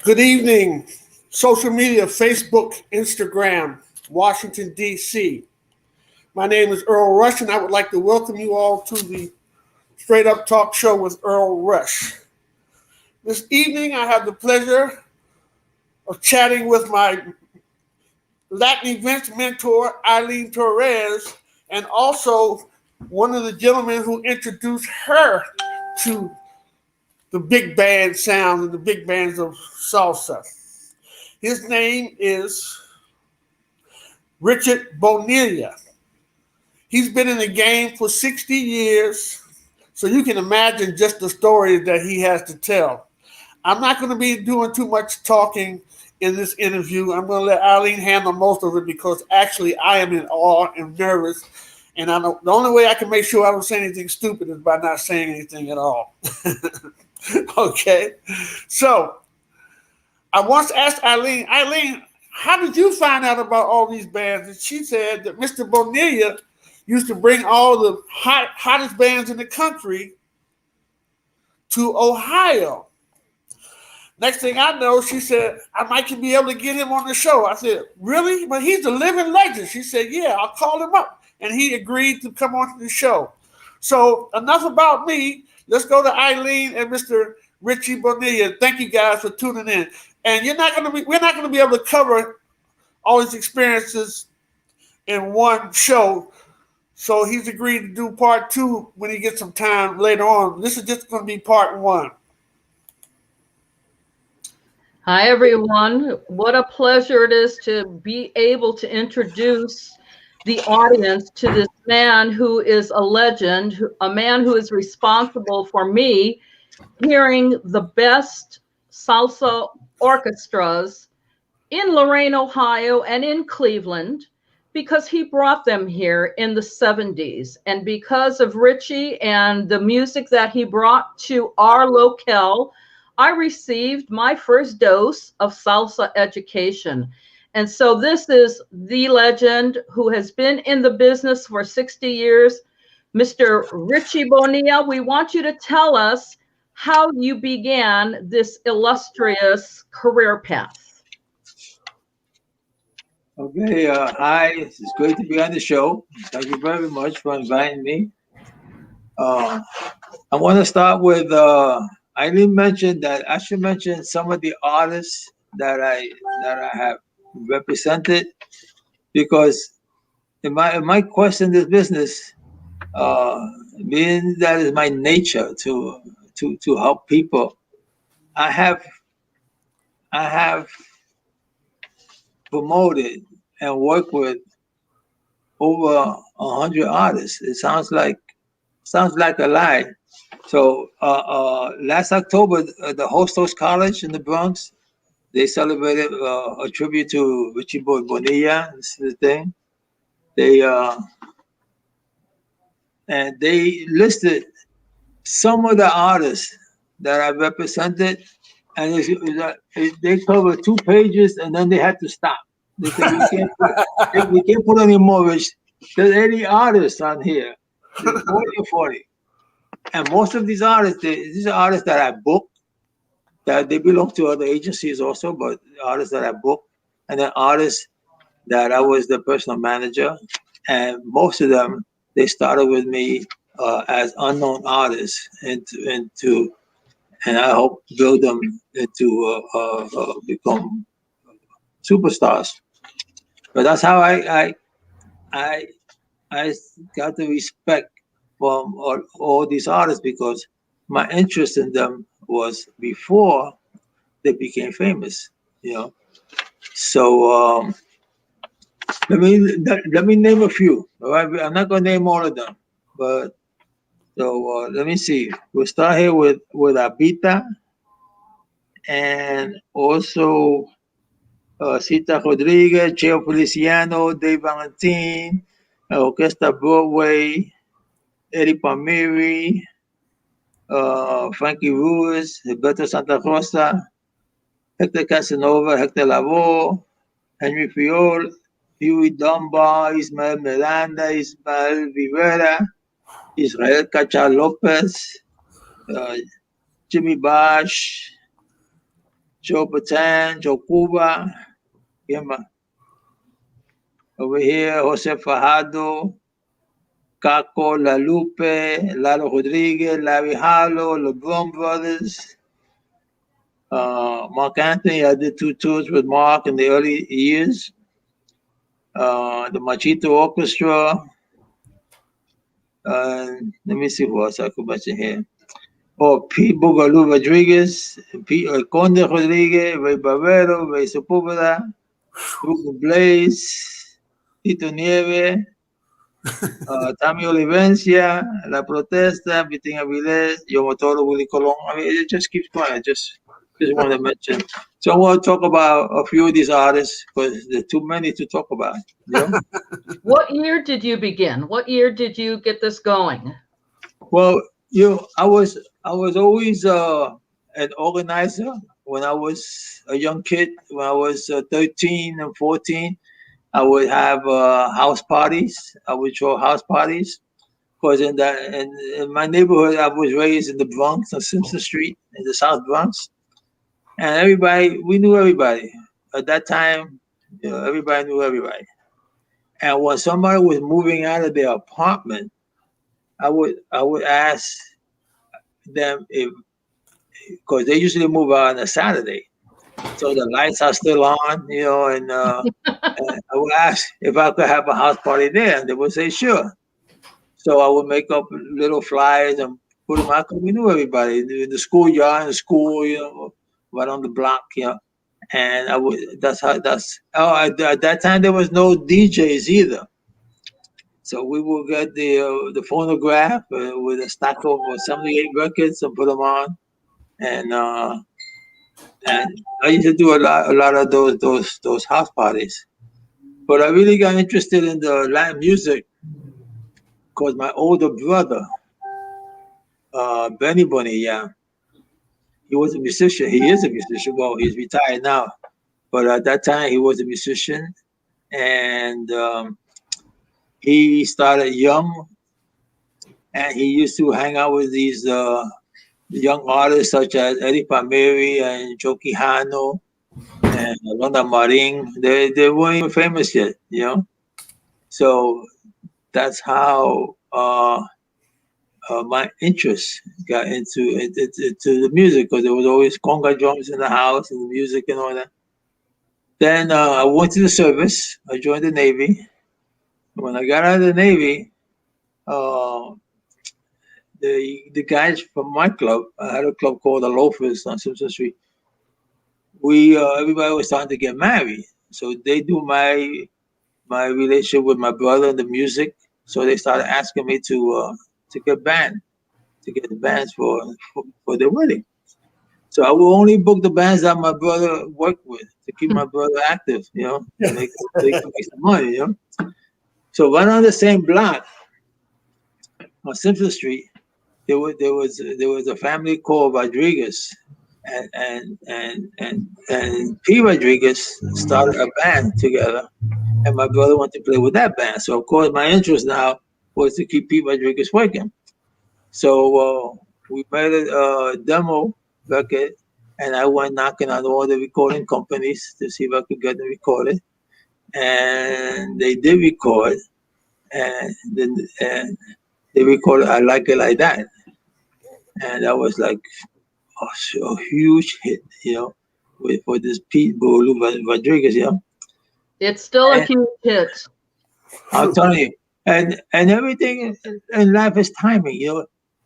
Good evening, social media, Facebook, Instagram, Washington, D.C. My name is Earl Rush, and I would like to welcome you all to the Straight Up Talk Show with Earl Rush. This evening, I have the pleasure of chatting with my Latin events mentor, Eileen Torres, and also one of the gentlemen who introduced her to the big band sound and the big bands of salsa. His name is Richie Bonilla. He's been in the game for 60 years, so you can imagine just the stories that he has to tell. I'm not going to be doing too much talking in this interview. I'm going to let Eileen handle most of it because actually I am in awe and nervous, and the only way I can make sure I don't say anything stupid is by not saying anything at all. Okay, so I once asked Eileen, how did you find out about all these bands? And she said that Mr. Bonilla used to bring all the hottest bands in the country to Ohio. Next thing I know, she said, I might be able to get him on the show. I said, really? But he's a living legend. She said, yeah, I'll call him up. And he agreed to come on to the show. So enough about me. Let's go to Eileen and Mr. Richie Bonilla. Thank you guys for tuning in. And we're not going to be able to cover all his experiences in one show. So he's agreed to do part 2 when he gets some time later on. This is just going to be part 1. Hi, everyone. What a pleasure it is to be able to introduce the audience to this man who is a legend, a man who is responsible for me hearing the best salsa orchestras in Lorain, Ohio, and in Cleveland, because he brought them here in the 70s. And because of Richie and the music that he brought to our locale, I received my first dose of salsa education. And so this is the legend who has been in the business for 60 years, Mr. Richie Bonilla. We want you to tell us how you began this illustrious career path. Okay, hi, it's great to be on the show. Thank you very much for inviting me. I want to start with Eileen mentioned that I should mention some of the artists that I have represented, because in my quest in this business, being that is my nature to help people, I have promoted and worked with over 100 artists. It sounds like a lie. So last October, the Hostos College in the Bronx, they celebrated a tribute to Richie Bonilla. This is the thing. And they listed some of the artists that I represented, and they covered 2 pages, and then they had to stop. They said, we can't put any more, Rich. There's 80 artists on here. There's 40 or 40. And most of these artists, these are artists that I booked, that they belong to other agencies also, but artists that I booked, and then artists that I was the personal manager. And most of them, they started with me as unknown artists, and I hope build them into become superstars. But that's how I got the respect from all these artists, because my interest in them was before they became famous, So let me name a few. All right, I'm not gonna name all of them, but so let me see. We'll start here with Abita, and also Sita Rodriguez, Cheo Feliciano, Dave Valentin, Orquesta Broadway, Eddie Palmieri, Frankie Ruiz, Roberto Santa Rosa, Hector Casanova, Hector Lavoe, Henry Fiol, Huey Dunbar, Ismael Miranda, Ismael Rivera, Israel Cacha Lopez, Jimmy Bosch, Joe Patan, Joe Cuba, over here, Jose Fajardo, Caco, La Lupe, Lalo Rodriguez, Larry Harlow, LeBron Brothers, Mark Anthony. I did 2 tours with Mark in the early years. The Machito Orchestra. Let me see who else I could mention here. Pete Boogaloo Rodriguez, Pete Conde Rodriguez, Ray Barrero, Ray Sepúlveda, Hugo Blaze, Tito Nieve, Tommy Olivencia, La Protesta, Vitín Avilés, Yomotoro, Willie Colon. I mean, it just keeps going. I just want to mention. So I want to talk about a few of these artists because there are too many to talk about. You know? What year did you begin? What year did you get this going? Well, I was always an organizer when I was a young kid. When I was 13 and 14, I would have house parties. I would throw house parties. Because in my neighborhood, I was raised in the Bronx on Simpson Street in the South Bronx, and we knew everybody. At that time, everybody knew everybody. And when somebody was moving out of their apartment, I would ask them if, because they usually move out on a Saturday, so the lights are still on, and I would ask if I could have a house party there, and they would say sure. So I would make up little flyers and put them out because we knew everybody in the schoolyard, in the school, right on the block, And I would. At that time there was no DJs either. So we would get the phonograph with a stack of 78 records and put them on, and I used to do a lot of those house parties. But I really got interested in the Latin music because my older brother, Benny Bonilla, he was a musician. He is a musician. Well, he's retired now, but at that time he was a musician, and he started young, and he used to hang out with these young artists such as Eddie Palmieri and Joe Quijano and Ronda Marin. They weren't even famous yet, So that's how my interest got into the music, because there was always conga drums in the house and the music and all that. Then I went to the service. I joined the Navy. When I got out of the Navy, the guys from my club, I had a club called the Loafers on Simpson Street. Everybody was starting to get married, so they do my relationship with my brother and the music. So they started asking me to get the bands for their wedding. So I will only book the bands that my brother worked with to keep my brother active, and they could make some money, So right on the same block on Simpson Street, there was a family called Rodriguez, and P. Rodriguez started a band together, and my brother wanted to play with that band. So of course my interest now was to keep P. Rodriguez working. So we made a demo record, and I went knocking on all the recording companies to see if I could get them recorded, and they did record, and they recorded "I Like It Like That," and that was like a huge hit, for this Pete Rodriguez, It's still a huge hit. I'm telling you, and everything in life is timing,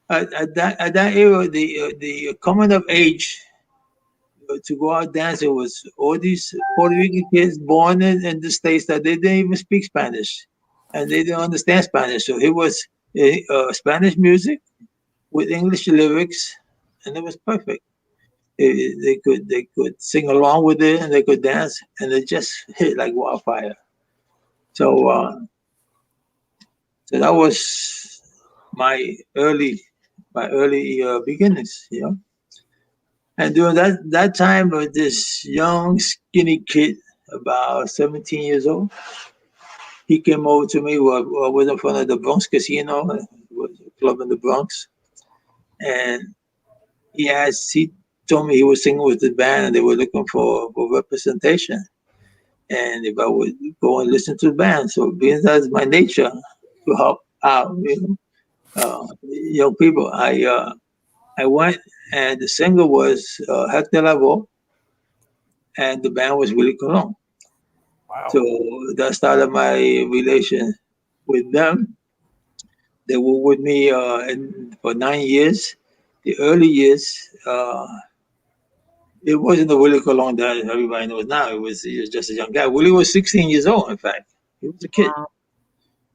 At that era, the coming of age to go out dancing was all these Puerto Rican kids born in the States that they didn't even speak Spanish, and they didn't understand Spanish. So it was Spanish music with English lyrics, and it was perfect. They could sing along with it, and they could dance, and it just hit like wildfire. So that was my early beginnings, And during that time, this young skinny kid, about 17 years old, he came over to me. I was in front of the Bronx Casino, it was a club in the Bronx, and he told me he was singing with the band and they were looking for representation. And if I would go and listen to the band. So being that's my nature to help out, young people, I went and the singer was Hector Lavoe and the band was Willie Colon. Wow. So that started my relation with them. They were with me for 9 years. The early years, it wasn't the Willie Colon that everybody knows now. He was just a young guy. Willie was 16 years old, in fact. He was a kid. Wow.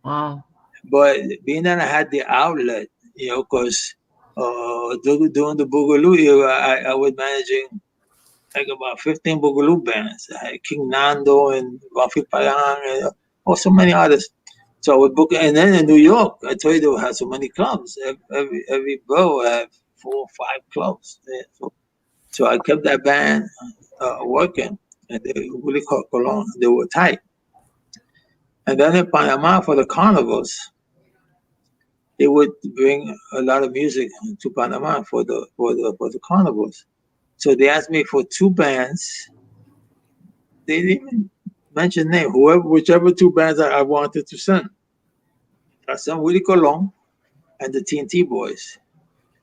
Wow. But being that I had the outlet, because during the Boogaloo era, I was managing like about 15 Boogaloo bands. I had King Nando and Rafi Payang and so many others. So I would book, and then in New York, I told you they had so many clubs. Every borough had 4 or 5 clubs. Yeah. So I kept that band working, and they really called Cologne. They were tight. And then in Panama for the carnivals, they would bring a lot of music to Panama for the carnivals. So they asked me for 2 bands. They didn't even mention name. Whichever 2 bands I wanted to send. I sent Willie Colon and the TNT Boys.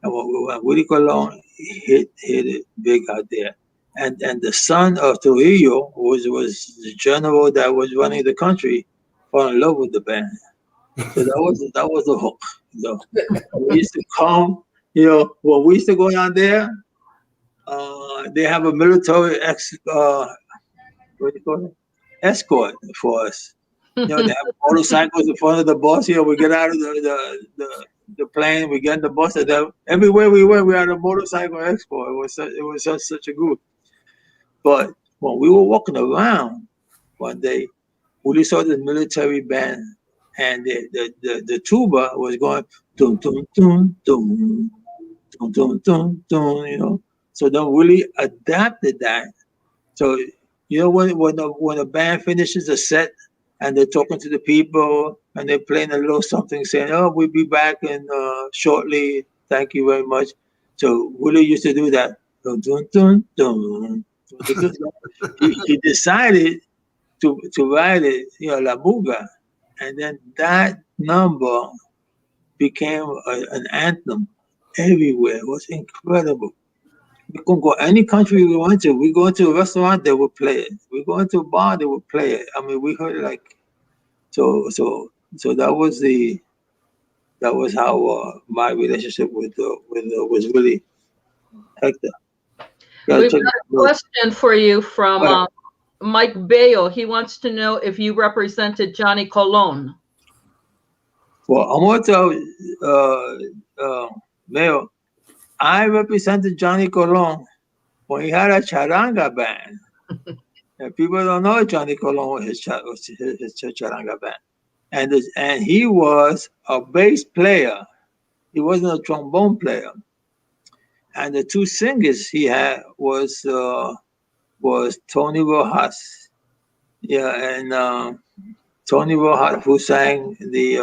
And when Willie Colon hit it big out there. And the son of Trujillo was the general that was running the country, fell in love with the band. So that was the hook. We used to come, when we used to go down there, they have a military what do you call it? Escort for us. They have motorcycles in front of the bus. We get out of the plane, we get in the bus, and then everywhere we went, we had a motorcycle escort. It was such a group. But when we were walking around one day, we saw the military band, and the tuba was going dum dum dum dum dum dum dum dum. So then Willie adapted that. So when a band finishes a set and they're talking to the people and they're playing a little something, saying, "Oh, we'll be back in shortly. Thank you very much." So Willie used to do that. Dun, dun, dun, dun. He decided to write it, La Muga, and then that number became an anthem everywhere. It was incredible. We could go any country we went to. We go into a restaurant, they would play it. We go into a bar, they would play it. I mean, we heard it like so. That was how my relationship was really Hector. We've got a question for you from Mike Bayo. He wants to know if you represented Johnny Colon. Well, I'm going to tell Bayo, I represented Johnny Colon when he had a charanga band. And people don't know Johnny Colon his charanga band. And he was a bass player. He wasn't a trombone player. And the 2 singers he had was Tony Rojas. Yeah, and Tony Rojas, who sang the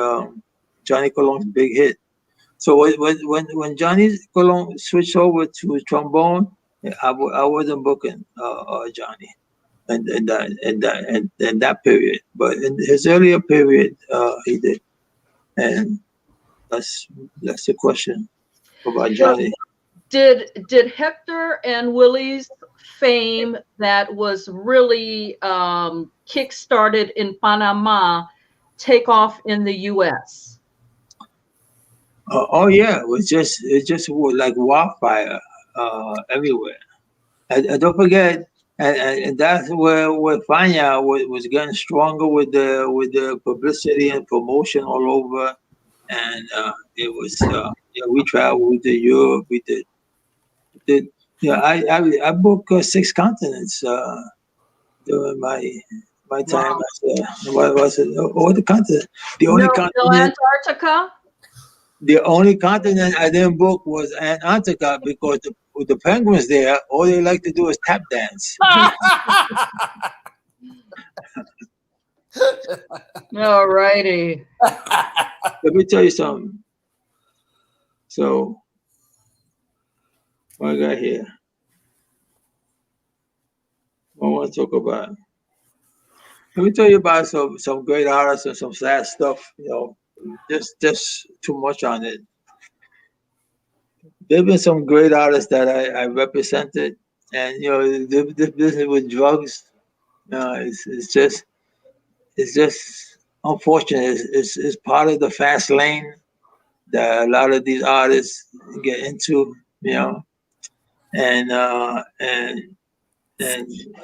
Johnny Colon's big hit. So when Johnny Colon switched over to trombone, I wasn't booking Johnny in that period, but in his earlier period, he did, and that's the question about Johnny. Did Hector and Willie's fame that was really kick-started in Panama take off in the U.S.? Oh yeah, it just like wildfire everywhere. And don't forget, and that's where Fania was getting stronger with the publicity and promotion all over, and it was we traveled to Europe, we did I booked 6 continents during my time. What was it? All the continents. The only continent. No Antarctica. The only continent I didn't book was Antarctica because with the penguins there, all they like to do is tap dance. All righty. Let me tell you something. So, what I got here? want to talk about? Let me tell you about some great artists and some sad stuff. Just too much on it. There've been some great artists that I represented, and the business with drugs, it's just unfortunate. It's part of the fast lane that a lot of these artists get into, and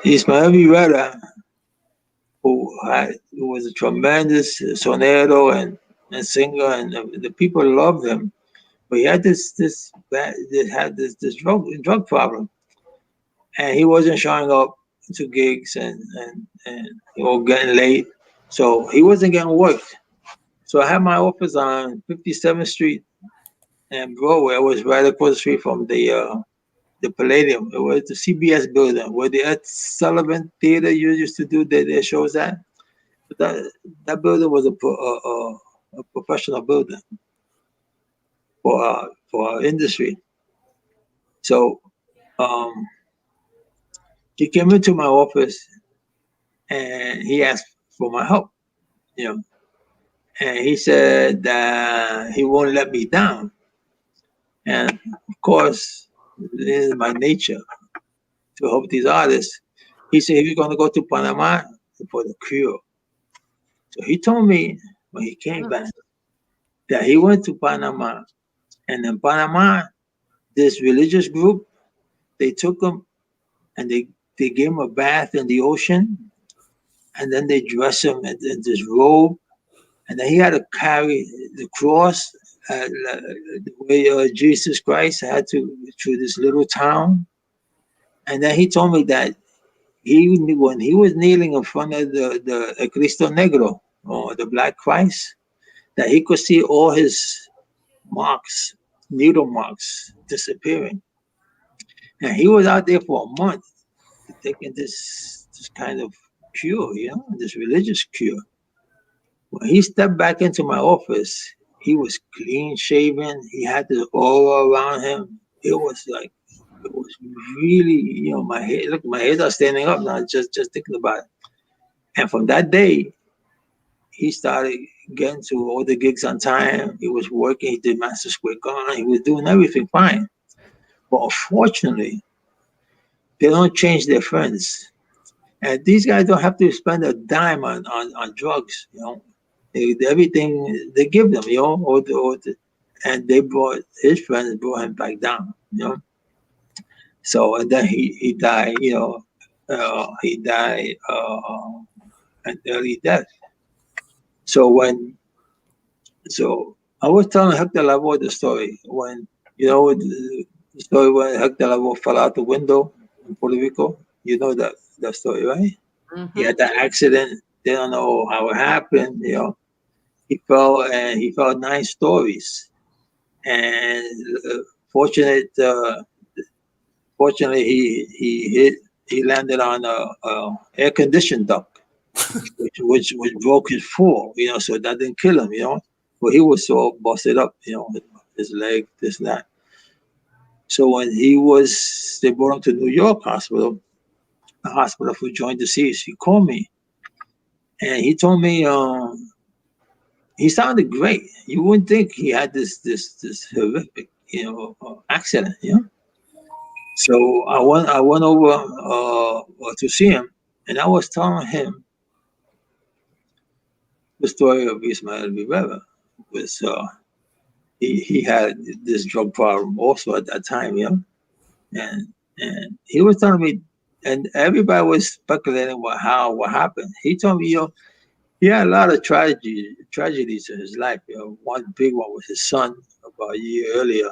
Ismael Rivera, who was a tremendous sonero and singer, and the people loved him. But he had this drug problem, and he wasn't showing up to gigs and getting late, so he wasn't getting work. So I had my office on 57th Street and Broadway. I was right across the street from the Palladium. It was the CBS building where the Ed Sullivan Theater used to do their shows at. But that building was a professional building for our industry. So he came into my office and he asked for my help, and he said that he won't let me down. And of course, it is my nature to help these artists. He said, if you're going to go to Panama for the cure. So he told me when he came back that he went to Panama, and in Panama, this religious group, they took him and they gave him a bath in the ocean, and then they dressed him in this robe, and then he had to carry the cross the way Jesus Christ had to through this little town. And then he told me that when he was kneeling in front of the Cristo Negro, or the Black Christ, that he could see all his marks, needle marks, disappearing. And he was out there for a month taking this kind of cure, this religious cure. When he stepped back into my office, he was clean shaven. He had this aura around him. It was really, my hairs are standing up now just thinking about it. And from that day, he started getting to all the gigs on time. He was working. He did Master Square Garden. He was doing everything fine. But unfortunately, they don't change their friends. And these guys don't have to spend a dime on drugs, everything they give them, and his friends brought him back down, So, and then he died, he died an early death. So I was telling Hector Lavoe the story when, the story when Hector Lavoe fell out the window in Puerto Rico. You know that story, right? Mm-hmm. He had that accident. They don't know how it happened. He fell 9 stories, and fortunately, he landed on a air conditioned duct, which broke his fall. So that didn't kill him. But he was so busted up. His leg, this and that. So when they brought him to New York Hospital, the hospital for joint disease. He called me, and he told me he sounded great. You wouldn't think he had this horrific, accident. So I went over to see him, and I was telling him the story of Ismael Rivera. Was he had this drug problem also at that time, and he was telling me. And everybody was speculating what happened. He told me, he had a lot of tragedies in his life. One big one was his son. About a year earlier,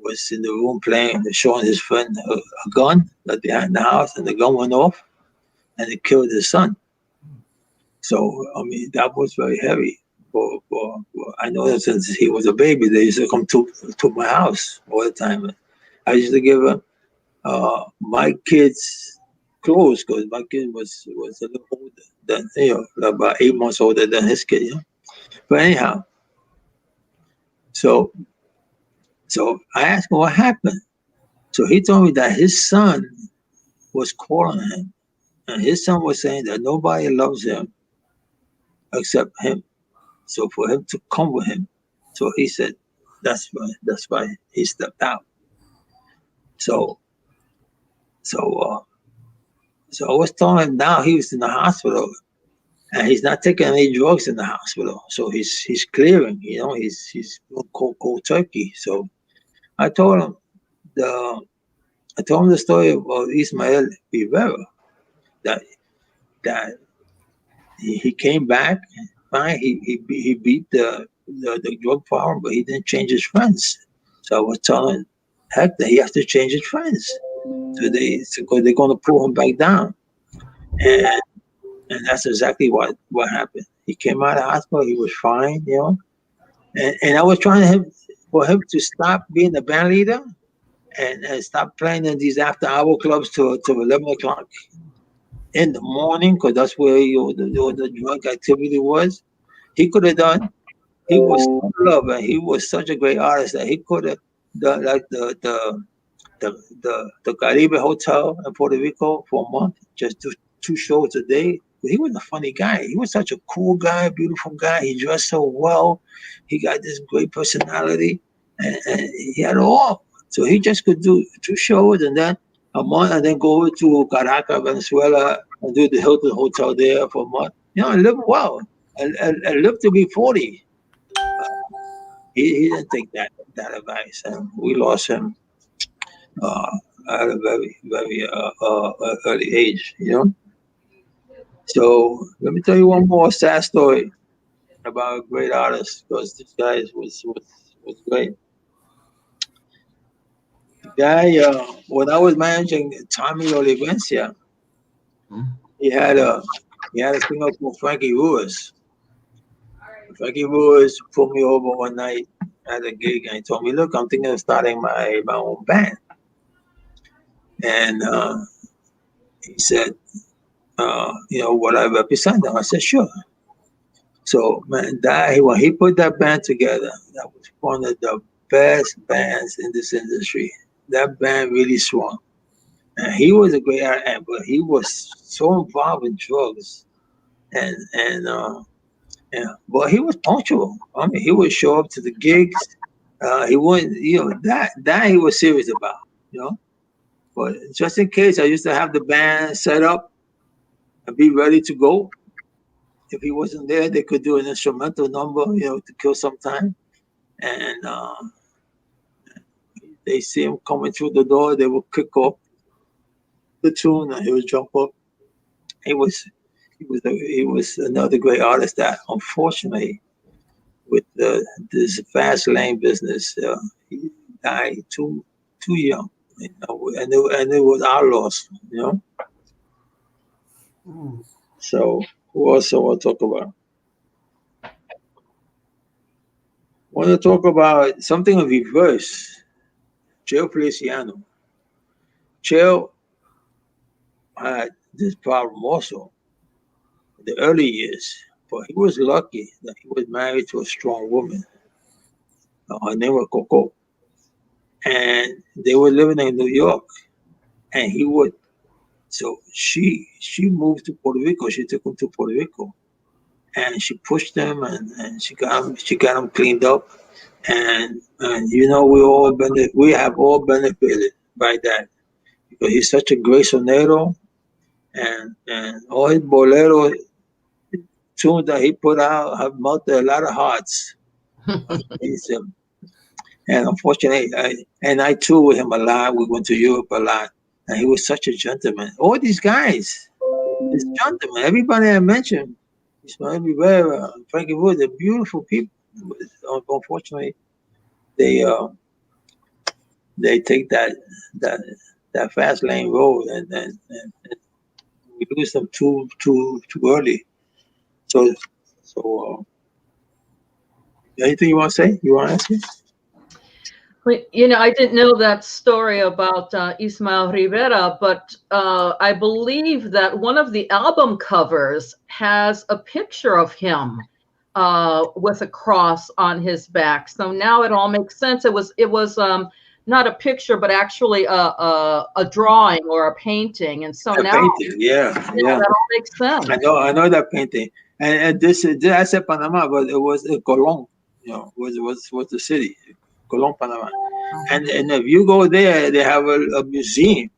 was in the room playing, showing his friend a gun that they had in the house, and the gun went off, and it killed his son. So that was very heavy. For I know that since he was a baby, they used to come to my house all the time. I used to give him my kids clothes because my kid was a little older than about 8 months older than his kid. But anyhow, so I asked him what happened. So he told me that his son was calling him And his son was saying that nobody loves him except him. So for him to come with him, so he said, that's why he stepped out. So so so I was telling him now he was in the hospital and he's not taking any drugs in the hospital. So he's clearing, he's cold turkey. So I told him the I told him the story of Ismael Rivera that that he came back fine. He beat the drug problem, but he didn't change his friends. So I was telling Hector he has to change his friends. So they're going to pull him back down, and that's exactly what happened. He came out of the hospital. He was fine, and I was trying for him to stop being the band leader and stop playing in these after-hour clubs till 11 o'clock in the morning, because that's where the drug activity was. He could have done. He was so loved, and he was such a great artist that he could have done like the Caribe Hotel in Puerto Rico for a month, just do 2 shows a day. But he was a funny guy. He was such a cool guy, beautiful guy. He dressed so well. He got this great personality, and he had it all. So he just could do 2 shows and then a month, and then go over to Caracas, Venezuela, and do the Hilton Hotel there for a month. And live well, and live to be 40. He didn't take that advice, and we lost him at a very, very early age. So let me tell you one more sad story about a great artist, because this guy was great. The guy, when I was managing Tommy Olivencia, he had a singer called Frankie Ruiz. Frankie Ruiz pulled me over one night at a gig and he told me, "Look, I'm thinking of starting my own band." And he said, "What I represent?" I said, "Sure." So, man, when he put that band together, that was one of the best bands in this industry. That band really swung. And he was a great artist, but he was so involved in drugs. But he was punctual. I mean, he would show up to the gigs. He wouldn't, that he was serious about. But just in case, I used to have the band set up and be ready to go. If he wasn't there, they could do an instrumental number, to kill some time. And they see him coming through the door, they would kick off the tune, and he would jump up. He was another great artist that, unfortunately, with this fast lane business, he died too young, and it was our loss. So who else I want to talk about? I want to talk about something in reverse. Cheo Feliciano. Cheo had this problem also in the early years, but he was lucky that he was married to a strong woman. Her name was Coco, and they were living in New York. And so she moved to Puerto Rico. She took him to Puerto Rico, and she pushed him, and she got him cleaned up, and we have all benefited by that, because he's such a great sonero, and all his bolero tunes that he put out have melted a lot of hearts. And unfortunately, I toured with him a lot. We went to Europe a lot, and he was such a gentleman. All these guys, this gentleman, everybody I mentioned, Ismael Rivera, Frankie Wood, they're beautiful people. Unfortunately, they take that fast lane road, and we lose them too early. So anything you want to say? You want to ask me? I didn't know that story about Ismael Rivera, but I believe that one of the album covers has a picture of him with a cross on his back. So now it all makes sense. It was not a picture, but actually a drawing or a painting. And so A now, painting, yeah. that all makes sense. I know that painting. And this I said Panama, but it was Colón, was the city, Colón, Panama. And if you go there, they have a museum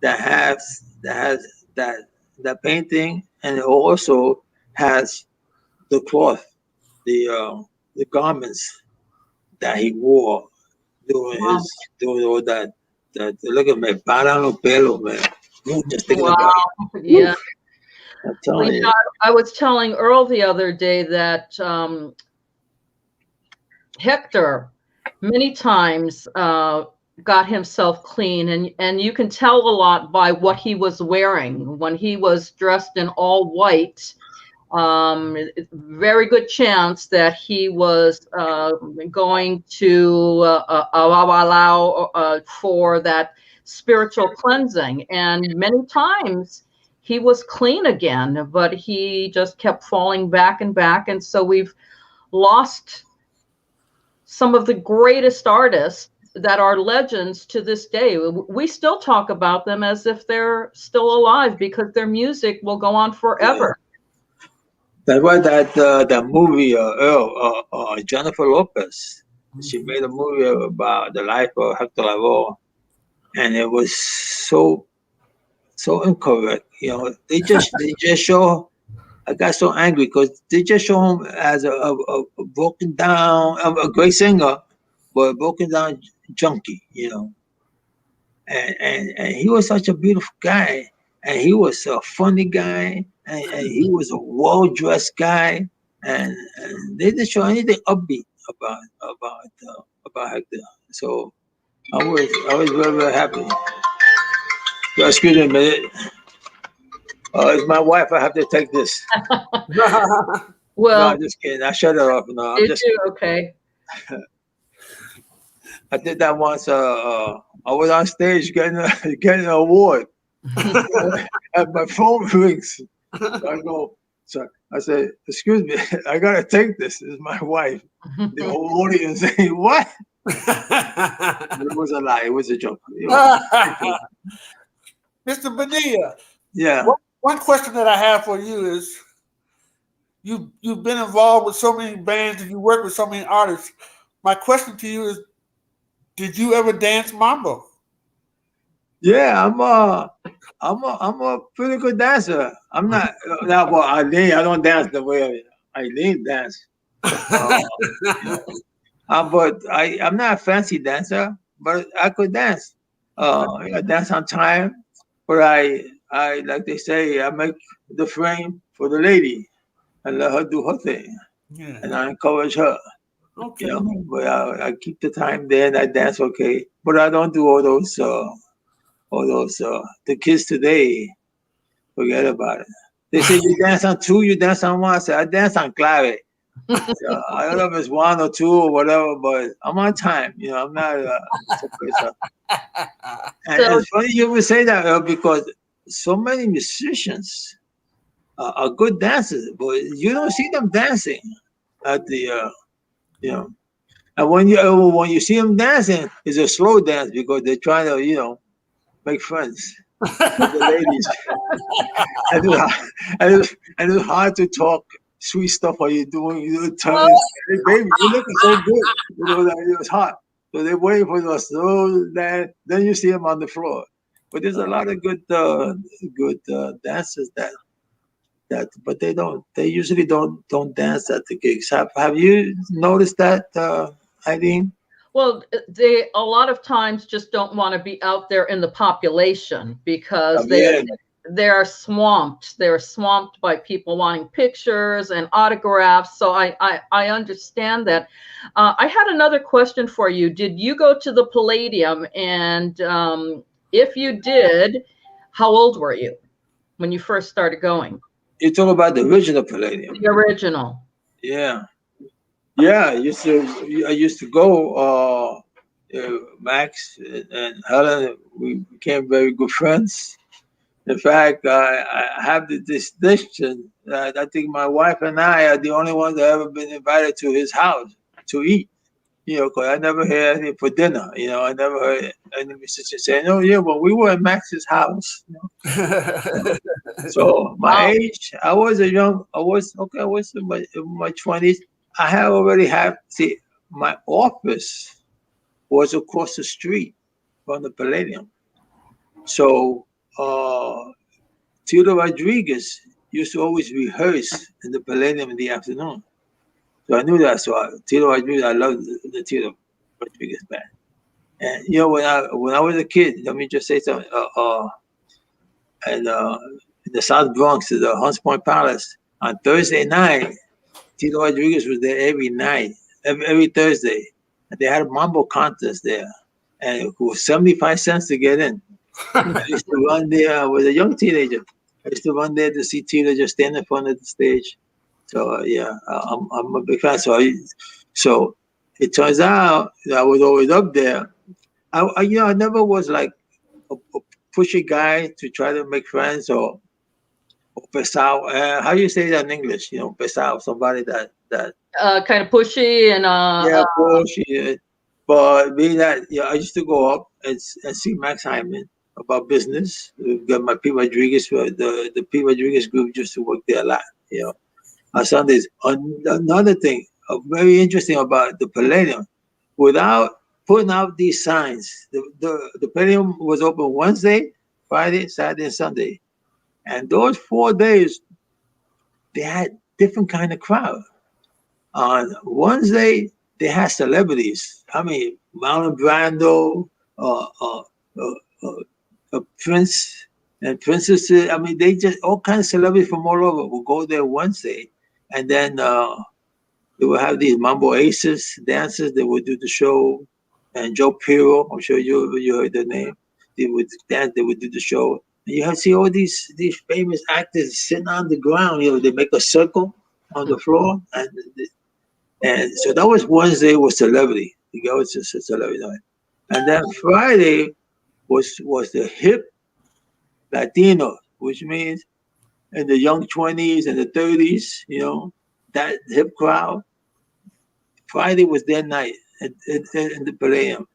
that has that painting, and it also has the cloth, the garments that he wore doing Wow. doing all that. Look at me, paran los pelos, man. Just thinking Wow. about it. Yeah. I'm telling you. I was telling Earl the other day that Hector many times got himself clean, and you can tell a lot by what he was wearing. When he was dressed in all white, very good chance that he was going to allow for that spiritual cleansing. And many times he was clean again, but he just kept falling back and back. And so we've lost some of the greatest artists that are legends to this day. We still talk about them as if they're still alive because their music will go on forever. That's why that movie, Earl, Jennifer Lopez, she made a movie about the life of Hector Lavoe, and it was so incorrect. They just show. I got so angry because they just show him as a broken down, a great singer, but a broken down junkie, And he was such a beautiful guy, and he was a funny guy, and he was a well dressed guy, and they didn't show anything upbeat about Hector. So I was very, very happy. So, excuse me a minute. It's my wife. I have to take this. Well, no, I'm just kidding. I shut it off. No, I'm just okay. I did that once. I was on stage getting an award, and my phone rings. So I said, "Excuse me, I gotta take this. This is my wife." The whole audience saying, "What?" It was a lie. It was a joke. Mr. Bonilla. Yeah. One question that I have for you is, you've been involved with so many bands and you work with so many artists. My question to you is, did you ever dance mambo? Yeah, I'm a pretty good dancer. I'm not now, but Eileen, I don't dance the way Eileen dance. But I'm not a fancy dancer, but I could dance. I dance on time, but I like they say, I make the frame for the lady and let her do her thing, and I encourage her. Okay. But I keep the time there and I dance okay, but I don't do all those. The kids today, forget about it. They say you dance on two, you dance on one. I say I dance on clave. So I don't know if it's one or two or whatever, but I'm on time. I'm not. And it's funny you would say that, Earl, because so many musicians are good dancers, but you don't see them dancing at the. And when you see them dancing, it's a slow dance because they're trying to make friends with the ladies. and it's hard to talk sweet stuff while you're doing turns. Hey, baby, you're looking so good. That it's hot. So they're waiting for the slow dance. Then you see them on the floor. But there's a lot of good dancers but they usually don't dance at the gigs. Have you noticed that, Eileen? Well, they a lot of times just don't want to be out there in the population because they're swamped. They're swamped by people wanting pictures and autographs. So I understand that. I had another question for you. Did you go to the Palladium? And if you did, how old were you when you first started going? You're talking about the original Palladium. The original. Yeah. Yeah, I used to go. Max and Helen, we became very good friends. In fact, I have the distinction that I think my wife and I are the only ones that have ever been invited to his house to eat. You know, because I never heard anything for dinner. You know, I never heard any musician saying, "Oh yeah, well we were at Max's house." You know? So my Wow. age, I was okay. I was in my 20s. I had already had see my office was across the street from the Palladium. So Tito Rodriguez used to always rehearse in the Palladium in the afternoon. So I knew that. So Tito Rodriguez, I loved the Tito Rodriguez band. And you know, when I was a kid, let me just say something. And in the South Bronx, the Hunts Point Palace on Thursday night, Tito Rodriguez was there every night, every Thursday, and they had a mambo contest there, and it was 75 cents to get in. I used to run there. I was a young teenager. I used to run there to see Tito just stand in front of the stage. So yeah, I'm a big fan. So it turns out that I was always up there. I never was like a pushy guy to try to make friends or pesado. How do you say that in English? You know, pesado, somebody that Kind of pushy and yeah, bullshit. But being that, yeah, I used to go up and see Max Hyman about business. We've got my P. Rodriguez, the P. Rodriguez group used to work there a lot, you know, on Sundays. Another thing very interesting about the Palladium, without putting out these signs, the Palladium was open Wednesday, Friday, Saturday, and Sunday. And those 4 days, they had different kind of crowd. On Wednesday, they had celebrities. I mean, Marlon Brando, uh, uh, uh, Prince and princesses. I mean, they just all kinds of celebrities from all over will go there Wednesday, and then they will have these mambo aces dancers. They would do the show, and Joe Pirro. I'm sure you heard the name. They would dance. They would do the show. And you have see all these famous actors sitting on the ground. You know, they make a circle on the floor, and so that was Wednesday was celebrity. You go to celebrity night. And then Friday was the hip Latino, which means in the young 20s and the 30s, you know, that hip crowd. Friday was their night in the Palladium.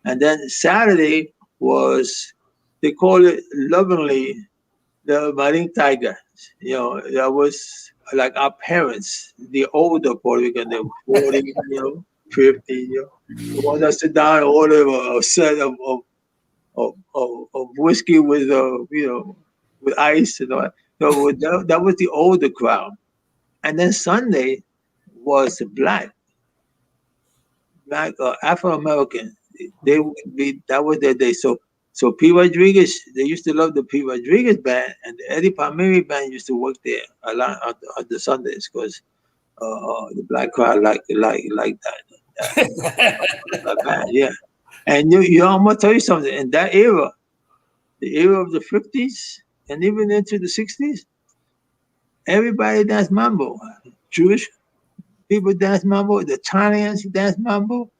And then Saturday was, they call it lovingly the Marine Tiger. You know, that was like our parents, the older Puerto Rican, they were 40, you know, 50, you know. The ones that sit down and order a set of whiskey with, you know, with ice and all that. So that was the older crowd. And then Sunday was the black Afro American. They would be, that was their day. So P. Rodriguez, they used to love the P. Rodriguez band, and the Eddie Palmieri band used to work there a lot on the Sundays because the black crowd like that band, yeah. And you know, I'm gonna tell you something. In that era, the era of the 50s and even into the 60s, everybody danced mambo. Jewish people danced mambo. The Italians danced mambo.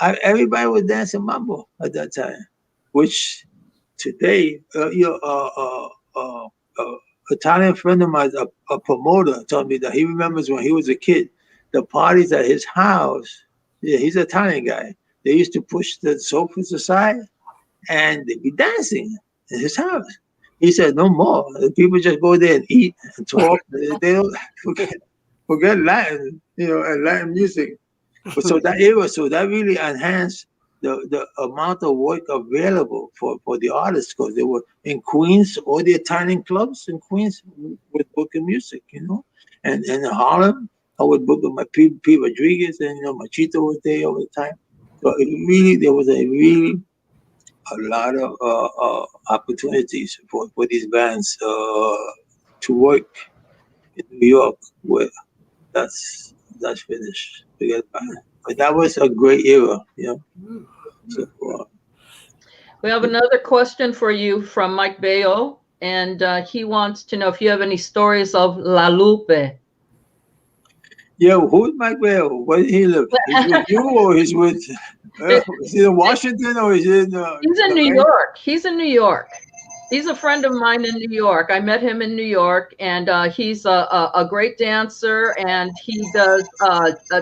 Everybody was dancing mambo at that time, which today, Italian friend of mine, a promoter, told me that he remembers when he was a kid, the parties at his house. Yeah, he's an Italian guy. They used to push the sofas aside and they'd be dancing in his house. He said, no more. The people just go there and eat and talk. They don't forget Latin, you know, and Latin music. But so that era, so that really enhanced the amount of work available for the artists because they were in Queens, all the Italian clubs in Queens with booking music, you know. And in Harlem, I would book with my P. Rodriguez and, you know, Machito was there all the time. So there was a lot of opportunities for these bands to work in New York where that's finished. Forget about it. But that was a great era, you know. So, We have another question for you from Mike Bayo, and he wants to know if you have any stories of La Lupe. yeah, who's Mike Bell? Where did he live? He's with you or he's with? Is he in Washington or is he in? He's in New York. He's in New York. He's a friend of mine in New York. I met him in New York, and he's a great dancer, and he does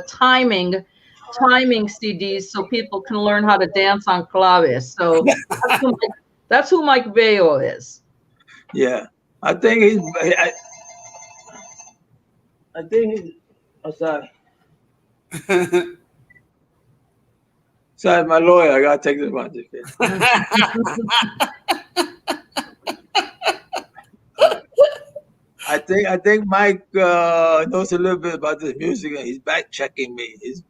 timing timing CDs so people can learn how to dance on claves. So that's who Mike Veo is. Yeah, I think he's. I think he's. I'm sorry. Sorry, my lawyer. I gotta take this one. I think Mike knows a little bit about this music, and he's back checking me. He's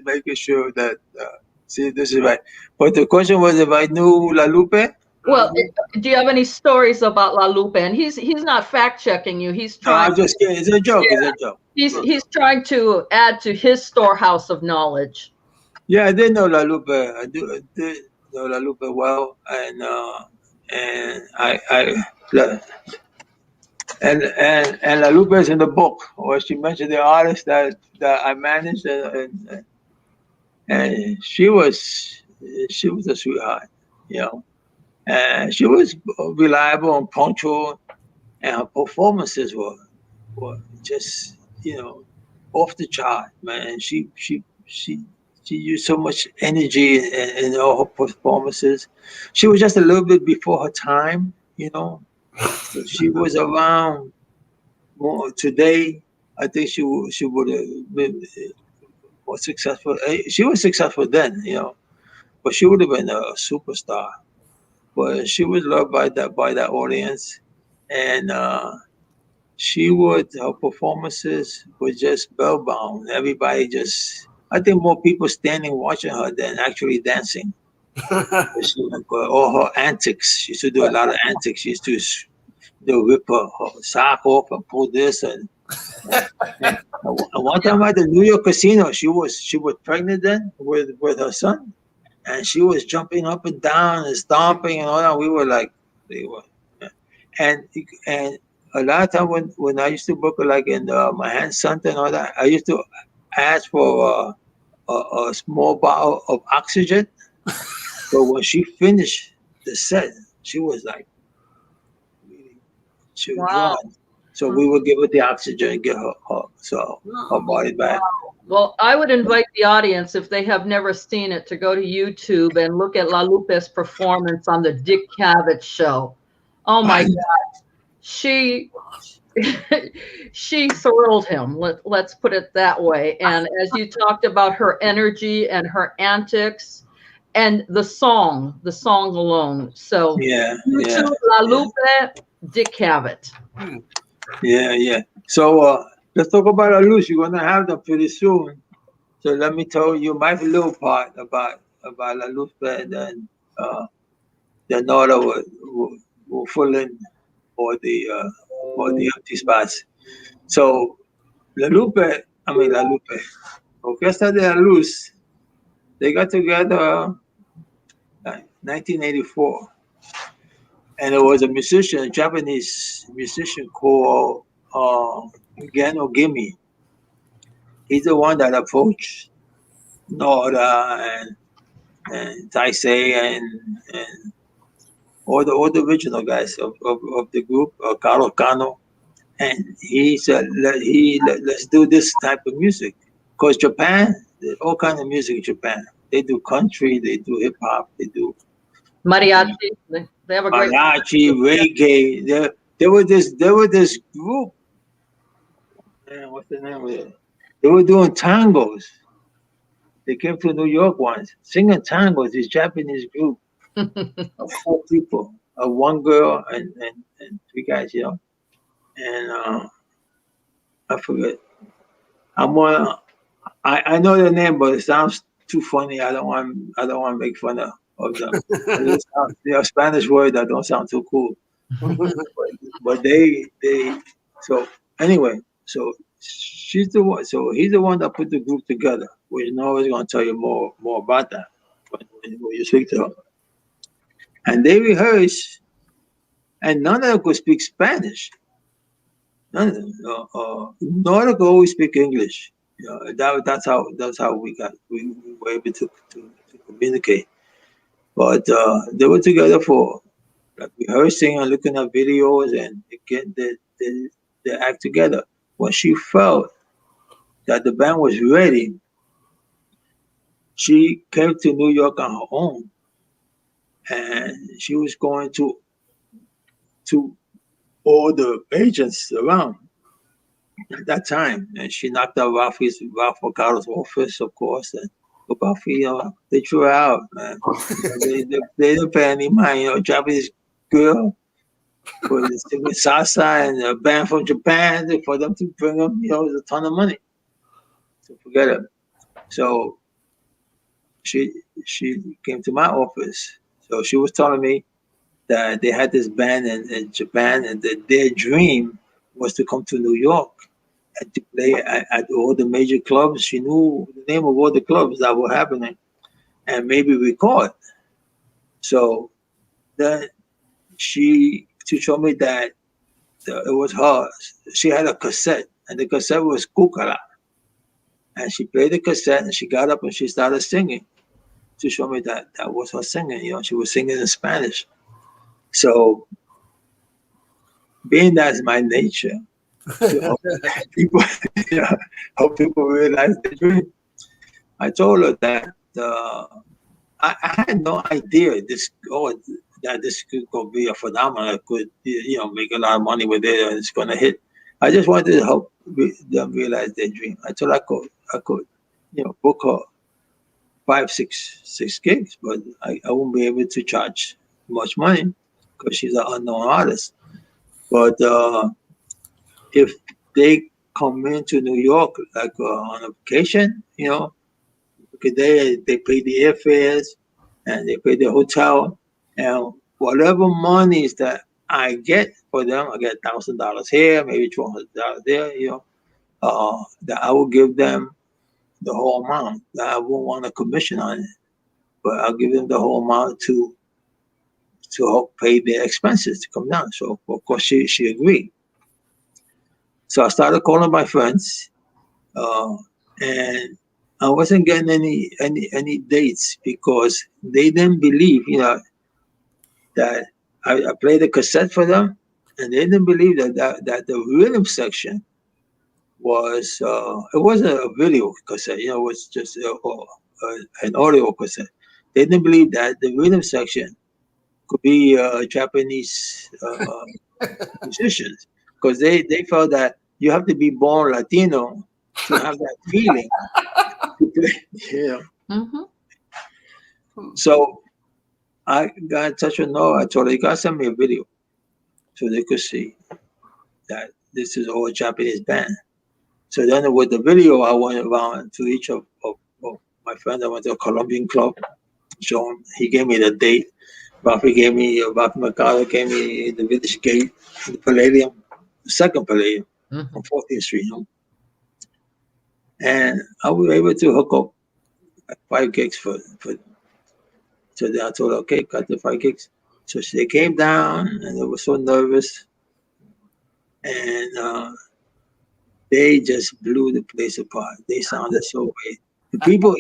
making sure that see this is right. But the question was if I knew La Lupe. Well, do you have any stories about La Lupe? And he's not fact checking you. He's No, trying. I'm just kidding. It's a joke. Yeah. It's a joke. He's trying to add to his storehouse of knowledge. Yeah, I did know La Lupe. I did know La Lupe well, and and La Lupe is in the book where she mentioned the artist that I managed, and she was a sweetheart, you know, and she was reliable and punctual, and her performances were just, you know, off the chart, man. She used so much energy in all her performances. She was just a little bit before her time, you know. So she was around more today. I think she would have been more successful. She was successful then, you know, but she would have been a superstar. But she was loved by that audience, and her performances were just spellbound. Everybody just, I think more people standing watching her than actually dancing. All her antics. She used to do a lot of antics. She used to rip her sock off and pull this. And one time at the New York casino, she was pregnant then with her son, and she was jumping up and down and stomping and all that. We were like, and a lot of time when I used to book her like in Manhattan Center and all that, I used to ask for a small bottle of oxygen. But when she finished the set, she was like, she was gone. So we would give her the oxygen and get her body back. Wow. Well, I would invite the audience, if they have never seen it, to go to YouTube and look at La Lupe's performance on the Dick Cavett show. Oh my God. She thrilled him. Let's put it that way. And as you talked about her energy and her antics and the song alone. So YouTube, La Lupe, Dick Cavett. Yeah. So let's talk about La Luz. You're gonna have them pretty soon. So let me tell you my little part about La Luz, and then Nora will fill in for the empty spots. So La Lupe, Orquesta de La Luz, they got together in 1984. And it was a Japanese musician called Gano Gimi. He's the one that approached Nora and Taisei and all the original guys of the group, Carlos Cano. And he said, let's do this type of music. Because Japan, all kinds of music in Japan. They do country, they do hip hop, they do mariachi. They have a great mariachi, reggae. There was this group. Man, what's the name of it? They were doing tangos. They came to New York once, singing tangos. This Japanese group of 4 people, one girl and 3 guys, you know. And I forget. I know the name, but it sounds too funny. I don't want to make fun of them. They are Spanish words that don't sound too cool. but they so anyway, so she's the one. So he's the one that put the group together. Which Noah's going to tell you more about that when you speak to her. And they rehearsed, and none of them could speak Spanish. None of them. Nora could always speak English. You know, that's how we were able to communicate. But they were together for like rehearsing and looking at videos and getting the act together. When she felt that the band was ready, she came to New York on her own, and she was going to all the agents around at that time, and she knocked out Ralph Mercado's office, of course, and Ralphie, they threw her out, man. They didn't pay any mind, Japanese girl with salsa and a band from Japan for them to bring them, a ton of money. So forget it. So she came to my office. So she was telling me that they had this band in Japan, and that their dream was to come to New York and to play at all the major clubs. She knew the name of all the clubs that were happening, and maybe record. So then she told me that it was her. She had a cassette, and the cassette was Kukara. And she played the cassette, and she got up and she started singing to show me that was her singing. She was singing in Spanish. So, being that's my nature, to help people, help people realize the dream. I told her that I had no idea that this could be a phenomenon that could make a lot of money with it, and it's going to hit. I just wanted to help them realize their dream. I thought I could book her 5, 6 gigs, but I won't be able to charge much money because she's an unknown artist. But if they come into New York like on a vacation, because they pay the airfares and they pay the hotel, and whatever monies that I get for them, I get $1,000 here, maybe $1,200 there, that I will give them the whole amount. That I won't want a commission on it, but I'll give them the whole amount to help pay their expenses to come down. So of course she agreed. So I started calling my friends, and I wasn't getting any dates because they didn't believe, that I played a cassette for them, and they didn't believe that the rhythm section was it wasn't a video cassette, it was just an audio cassette. They didn't believe that the rhythm section could be Japanese musicians, because they felt that you have to be born Latino to have that feeling. Mm-hmm. So I got in touch with Noah. I told her, you got to send me a video so they could see that this is all a Japanese band. So then with the video, I went around to each of my friends. I went to a Colombian club. So he gave me the date. Ralphie Mercado gave me the Village Gate, the Palladium, the second Palladium on 14th Street. And I was able to hook up 5 gigs for. So then I told her, okay, got the 5 gigs. So they came down, and they were so nervous, and they just blew the place apart. They sounded so great. The people,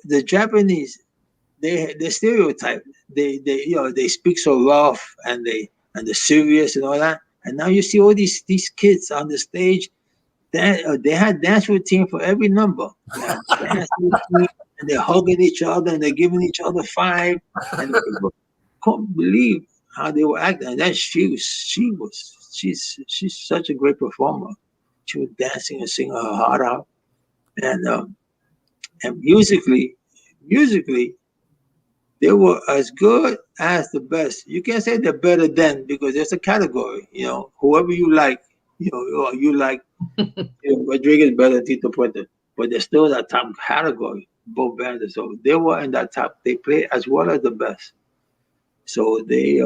the Japanese, they stereotype. They speak so rough, and they're serious and all that. And now you see all these kids on the stage. They had dance routine for every number. Dance routine, and they're hugging each other, and they're giving each other 5. And people couldn't believe how they were acting. And then she's such a great performer. She was dancing and singing her heart out, and musically, they were as good as the best. You can't say they're better than, because there's a category. Whoever you like, you like. Rodriguez better than Tito Puente, but they're still in that top category. Both bands, so they were in that top. They play as well as the best. So they,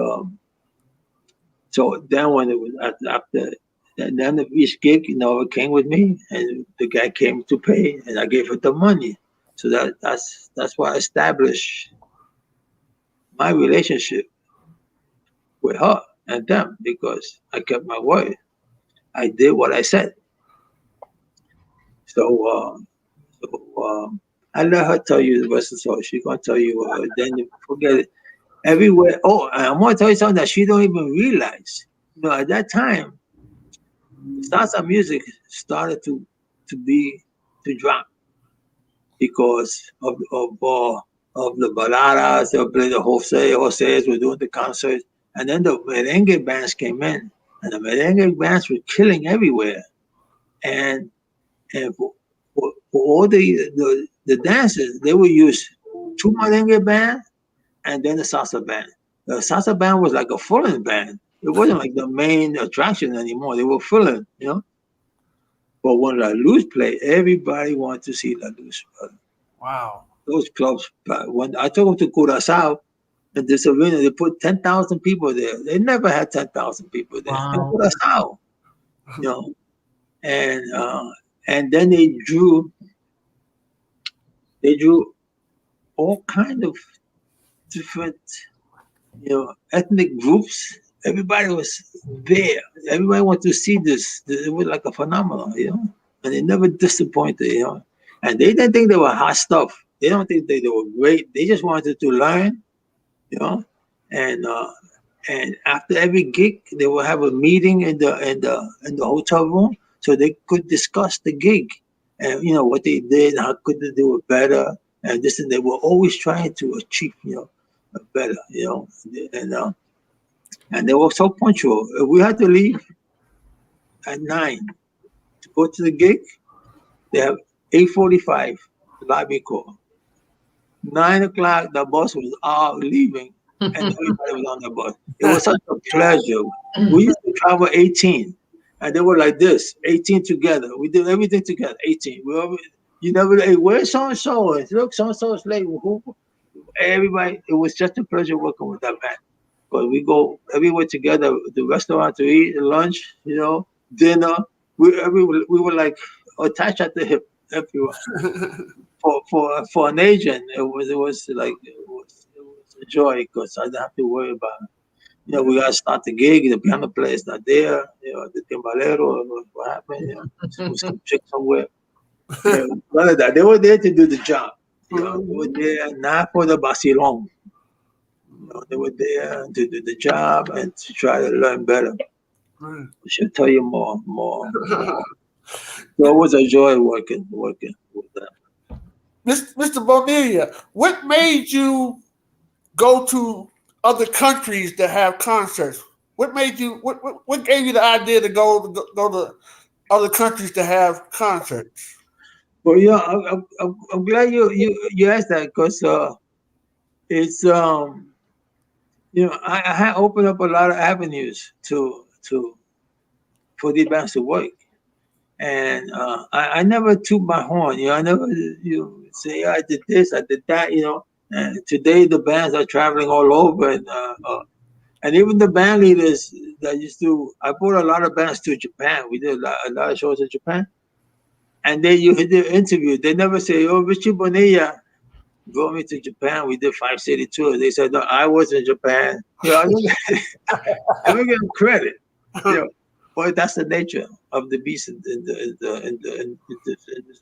so then when it was after, and then each gig, it came with me, and the guy came to pay, and I gave her the money. So that's why I established my relationship with her and them, because I kept my word. I did what I said. So I let her tell you the rest of the story. She's gonna tell you. Then you forget it. Everywhere. Oh, and I'm gonna tell you something that she don't even realize. At that time, salsa music started to drop. because of the baladas. They would play the Jose's were doing the concerts, and then the merengue bands came in, and the merengue bands were killing everywhere. And for all the dances, they would use two merengue bands and then the salsa band. The salsa band was like a full-in band. It wasn't like the main attraction anymore. They were full-in, you know. But when La Luz played, everybody wanted to see La Luz. Wow. Those clubs, when I took them to Curacao, in this arena, they put 10,000 people there. They never had 10,000 people there. Wow. In Curacao, you know. And then they drew all kind of different, ethnic groups. Everybody was there. Everybody wanted to see this. It was like a phenomenon, and they never disappointed, And they didn't think they were hot stuff. They don't think they were great. They just wanted to learn, and after every gig, they will have a meeting in the hotel room so they could discuss the gig and what they did, how could they do it better, and this, and they were always trying to achieve better, and they were so punctual. If we had to leave at 9 to go to the gig, they have 8:45 lobby call. 9 o'clock, the bus was out leaving, and everybody was on the bus. It was such a pleasure. We used to travel 18, and they were like this, 18 together. We did everything together, 18. You never, hey, where's so-and-so? And look, so-and-so is late. Everybody, it was just a pleasure working with that band. But we go everywhere together, the restaurant to eat, lunch, dinner. We were like attached at the hip everywhere. For an agent, it was a joy because I didn't have to worry about it. We gotta start the gig. The piano player is not there. The timbalero, what happened? Some chick somewhere. None of that. They were there to do the job. They were there not for the vacilón. They were there to do the job and to try to learn better. I should tell you more. So it was a joy working with them. Mr. Bonilla, what made you go to other countries to have concerts? What made you? What gave you the idea to go to other countries to have concerts? Well, yeah, I'm glad you asked that because it's I had opened up a lot of avenues for the bands to work, and I never toot my horn. I never say I did this, I did that. And today the bands are traveling all over, and even the band leaders that used to. I brought a lot of bands to Japan. We did a lot of shows in Japan, and then you hit the interview. They never say, "Oh, Richie Bonilla brought me to Japan. We did 5-city tours." They said, "No, I was in Japan." I don't give them credit. But that's the nature of the beast in this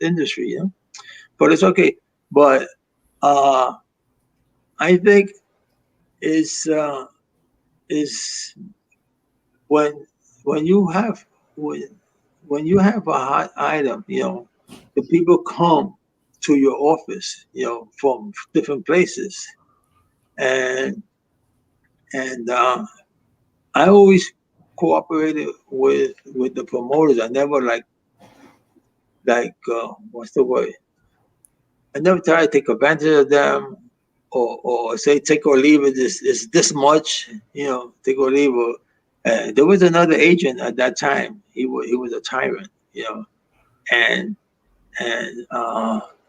industry. But it's okay. But I think is when you have a hot item, the people come to your office, from different places, and I always cooperated with the promoters. I never what's the word? I never try to take advantage of them or say take or leave it. Is this much? Take or leave. There was another agent at that time. He was a tyrant. And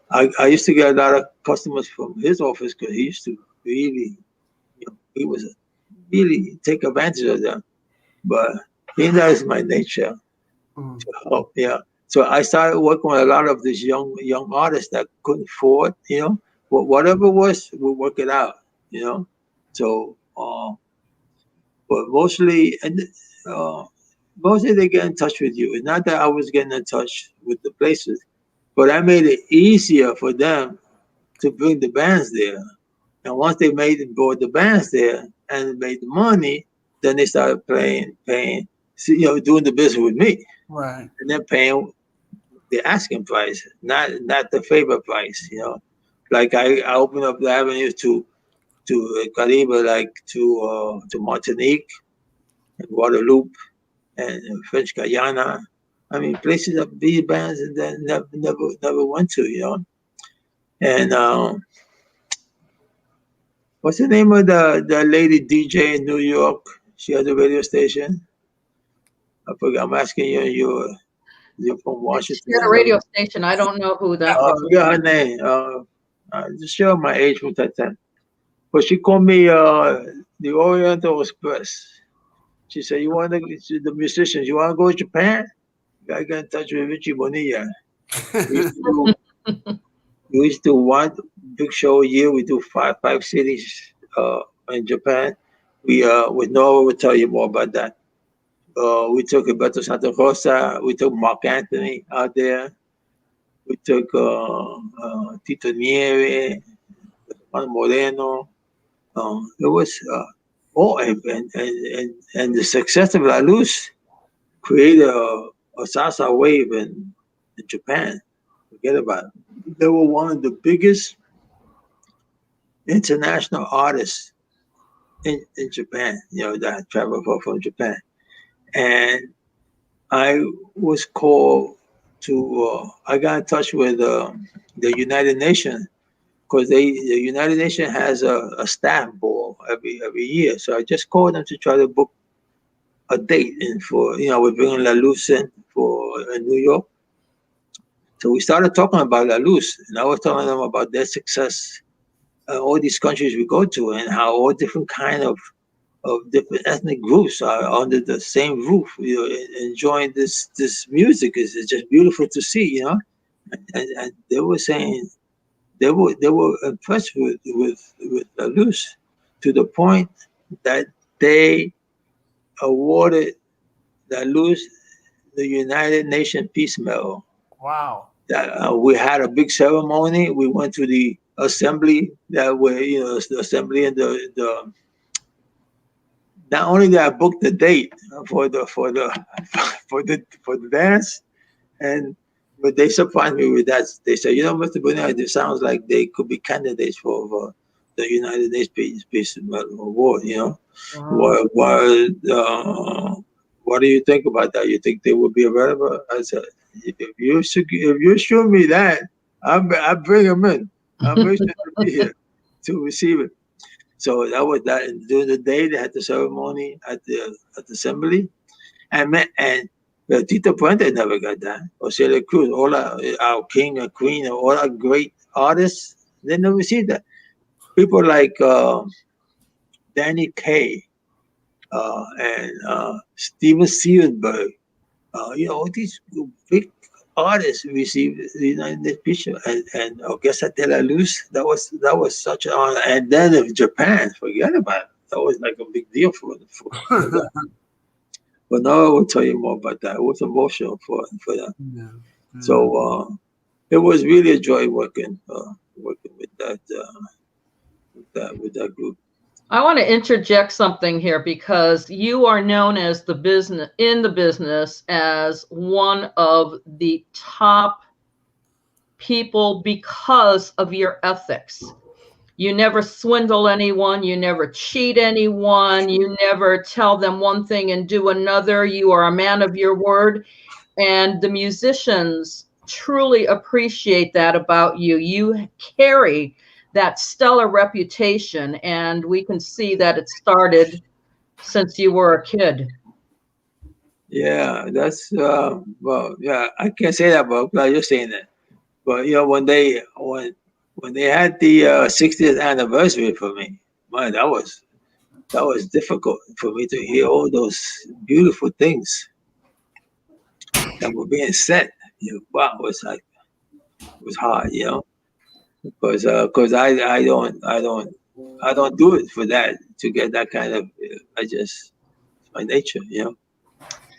I used to get a lot of customers from his office because he used to really, he was really take advantage of them. But that is my nature to help. So I started working with a lot of these young artists that couldn't afford, whatever it was, we'll work it out, So, but mostly they get in touch with you. It's not that I was getting in touch with the places, but I made it easier for them to bring the bands there. And once they brought the bands there and made the money, then they started paying, doing the business with me. Right. And then paying the asking price, not the favor price. Like I opened up the avenue to Caribe, like to Martinique and Guadeloupe and French Guyana. I mean, places that these bands that never went to. And what's the name of the lady DJ in New York? She has a radio station. I forgot. I'm asking you. You're from Washington. She had a radio station. I don't know who that I was. forgot her name. Just show my age from that time. But she called me the Oriental Express. She said, "You want the musicians? You want to go to Japan? I got in touch with Richie Bonilla. We used to one big show a year. We do five cities in Japan. With Nora will tell you more about that. We took Alberto Santa Rosa. We took Mark Anthony out there. We took Tito Nieve, Juan Moreno. It was and the success of La Luz created a salsa wave in Japan. Forget about it. They were one of the biggest international artists in Japan, that traveled from Japan. And I was called I got in touch with the United Nations, because the United Nations has a staff ball every year. So I just called them to try to book a date we're bringing La Luz in New York. So we started talking about La Luz, and I was telling them about their success, all these countries we go to, and how all different kind of different ethnic groups are under the same roof, enjoying this music. It's just beautiful to see, and they were saying they were impressed with La Luz, to the point that they awarded La Luz the United Nations Peace Medal. Wow. We had a big ceremony. We went to the assembly the assembly and the not only did I book the date for the dance, but they surprised me with that. They said, Mr. Bonilla, it sounds like they could be candidates for the United Nations Peace Award. Wow. What do you think about that? You think they would be available? I said, if you show me that, I bring them in. I'm very sure to be here to receive it. So that was that. And during the day, they had the ceremony at the assembly, and Tito Puente never got that. Or Celia Cruz, all our king and queen, all our great artists, they never received that. People like Danny Kaye and Steven Spielberg, all these big artists received the United Nations Peace, and Orquesta de la Luz. That was such an honor. And then in Japan, forget about it. That was like a big deal for that. But now I will tell you more about that. It was emotional for them. Yeah. So it was really a joy working with that group. I want to interject something here, because you are known as the business as one of the top people because of your ethics. You never swindle anyone. You never cheat anyone. You never tell them one thing and do another. You are a man of your word. And the musicians truly appreciate that about you. You carry that stellar reputation, and we can see that it started since you were a kid. Yeah, that's I can't say that, but you're saying that. But when they had the 60th anniversary for me, man, that was difficult for me to hear all those beautiful things that were being said. Wow, it was hard, because I don't do it for that, to get that kind of. It's my nature,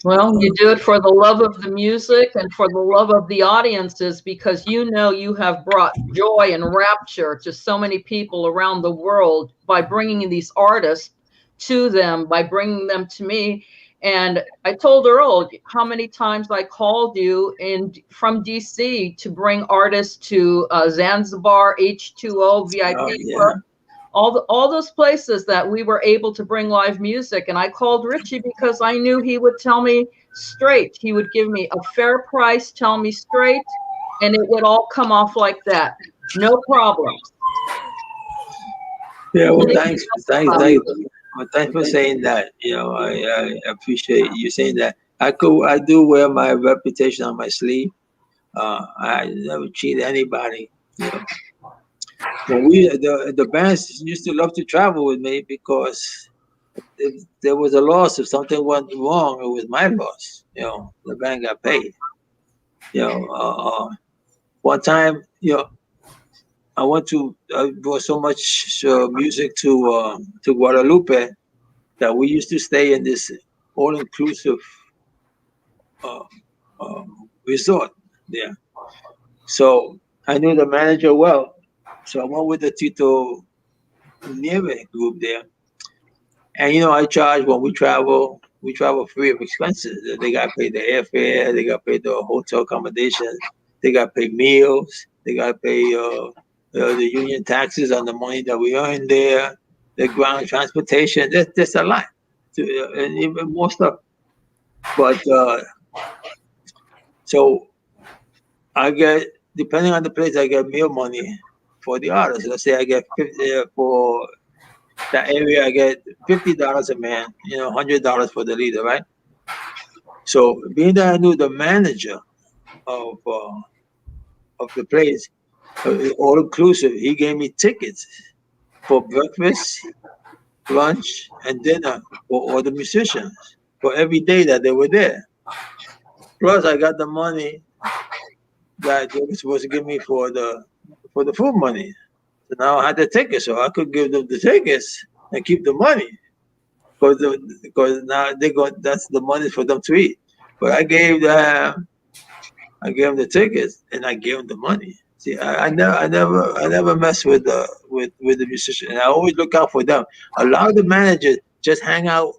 Well, you do it for the love of the music and for the love of the audiences, because you have brought joy and rapture to so many people around the world by bringing these artists to them, by bringing them to me. And I told Earl how many times I called you from DC to bring artists to Zanzibar, H2O, VIP Yeah. all those places that we were able to bring live music. And I called Richie because I knew he would tell me straight. He would give me a fair price, tell me straight, and it would all come off like that. No problems. Yeah, well, thanks for saying that. I appreciate you saying that. I do wear my reputation on my sleeve. I never cheat anybody. When the bands used to love to travel with me because if there was a loss, if something went wrong, it was my loss. The band got paid. One time, I brought so much music to Guadalupe that we used to stay in this all-inclusive uh, resort there. So I knew the manager well. So I went with the Tito Nieve group there. And I charge when we travel free of expenses. They got paid the airfare, they got paid the hotel accommodation, they got paid meals, they got paid the union taxes on the money that we earn there, the ground transportation. There's a lot, and even more stuff. But so I get, depending on the place, I get meal money for the artist. Let's say I get 50 for that area. I get $50 a man. $100 for the leader, right? So being that I knew the manager of the place, all inclusive, he gave me tickets for breakfast, lunch, and dinner for all the musicians for every day that they were there. Plus, I got the money that they were supposed to give me for the food money. So now I had the tickets, so I could give them the tickets and keep the money because now that's the money for them to eat. But I gave them the tickets and I gave them the money. See, I never mess with the musician. And I always look out for them. A lot of the managers just hang out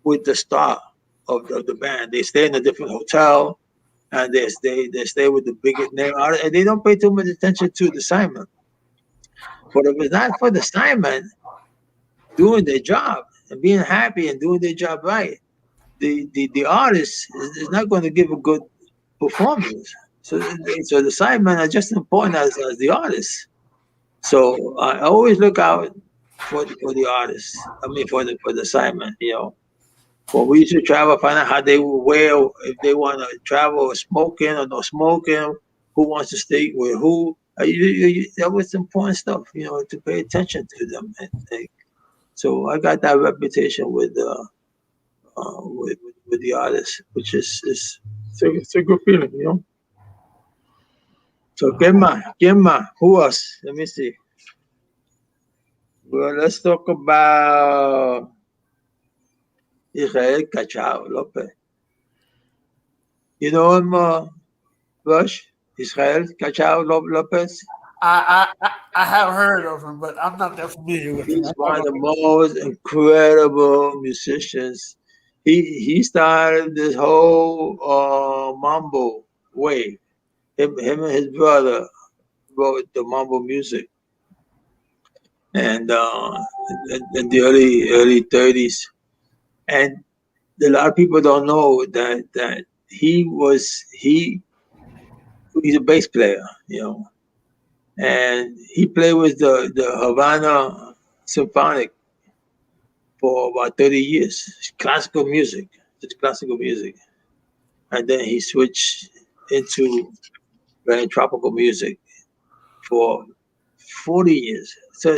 with the star of the band. They stay in a different hotel and they stay with the biggest name artist, and they don't pay too much attention to the Simon. But if it's not for the Simon doing their job and being happy and doing their job right, the artist is not going to give a good performance. So the sidemen are just as important as the artists. So I always look out for the artists. I mean for the sidemen. When we used to travel, find out how they will wear, if they want to travel smoking or no smoking, who wants to stay with who. That was important stuff, to pay attention to them. So I got that reputation with the artists, which is it's a good feeling. So Gemma, who else? Let me see. Well, let's talk about Israel Cachao Lopez. You know him, Rush? Israel Cachao Lopez? I have heard of him, but I'm not that familiar with him. He's one of the most incredible musicians. He started this whole mambo wave. Him and his brother wrote the mambo music, and in the early 30s. And a lot of people don't know that he's a bass player, and he played with the Havana Symphonic for about 30 years. Just classical music, and then he switched into playing tropical music for 40 years. So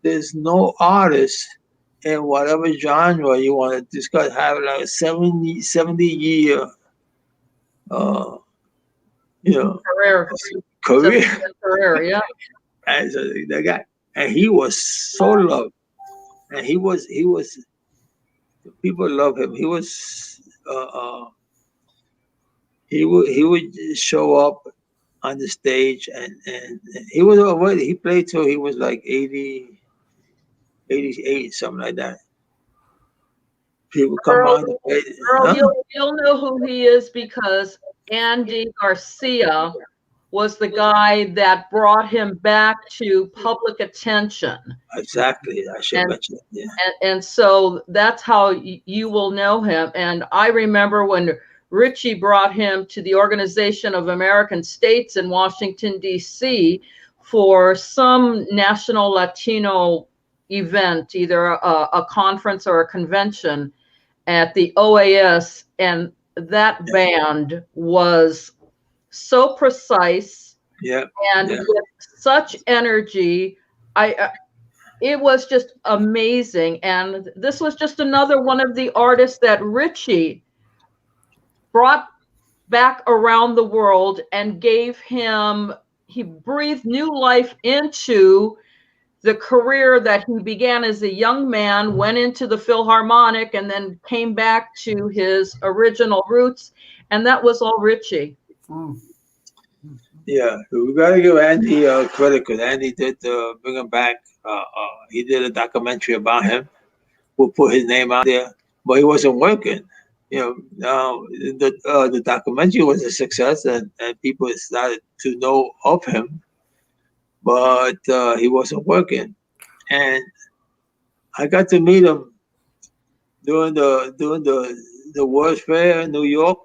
there's no artist in whatever genre you want to discuss have like a 70 year career. Career, yeah. And so that guy, and he was so loved, and he was people love him. He would show up on the stage, and he played till he was like 80, 88, something like that. People come Earl, on to play. Earl, Huh? you'll know who he is because Andy Garcia was the guy that brought him back to public attention. Exactly. I should mention it. Yeah. And so that's how you will know him. And I remember when Richie brought him to the Organization of American States in Washington, D.C. for some national Latino event, either a conference or a convention at the OAS. And that band was so precise and with such energy. It was just amazing. And this was just another one of the artists that Richie brought back around the world and he breathed new life into the career that he began as a young man, went into the Philharmonic, and then came back to his original roots. And that was all Richie. Yeah, we gotta give Andy credit because Andy did bring him back. He did a documentary about him. We'll put his name out there, but he wasn't working. The documentary was a success, and people started to know of him, but he wasn't working. And I got to meet him during the World's Fair in New York.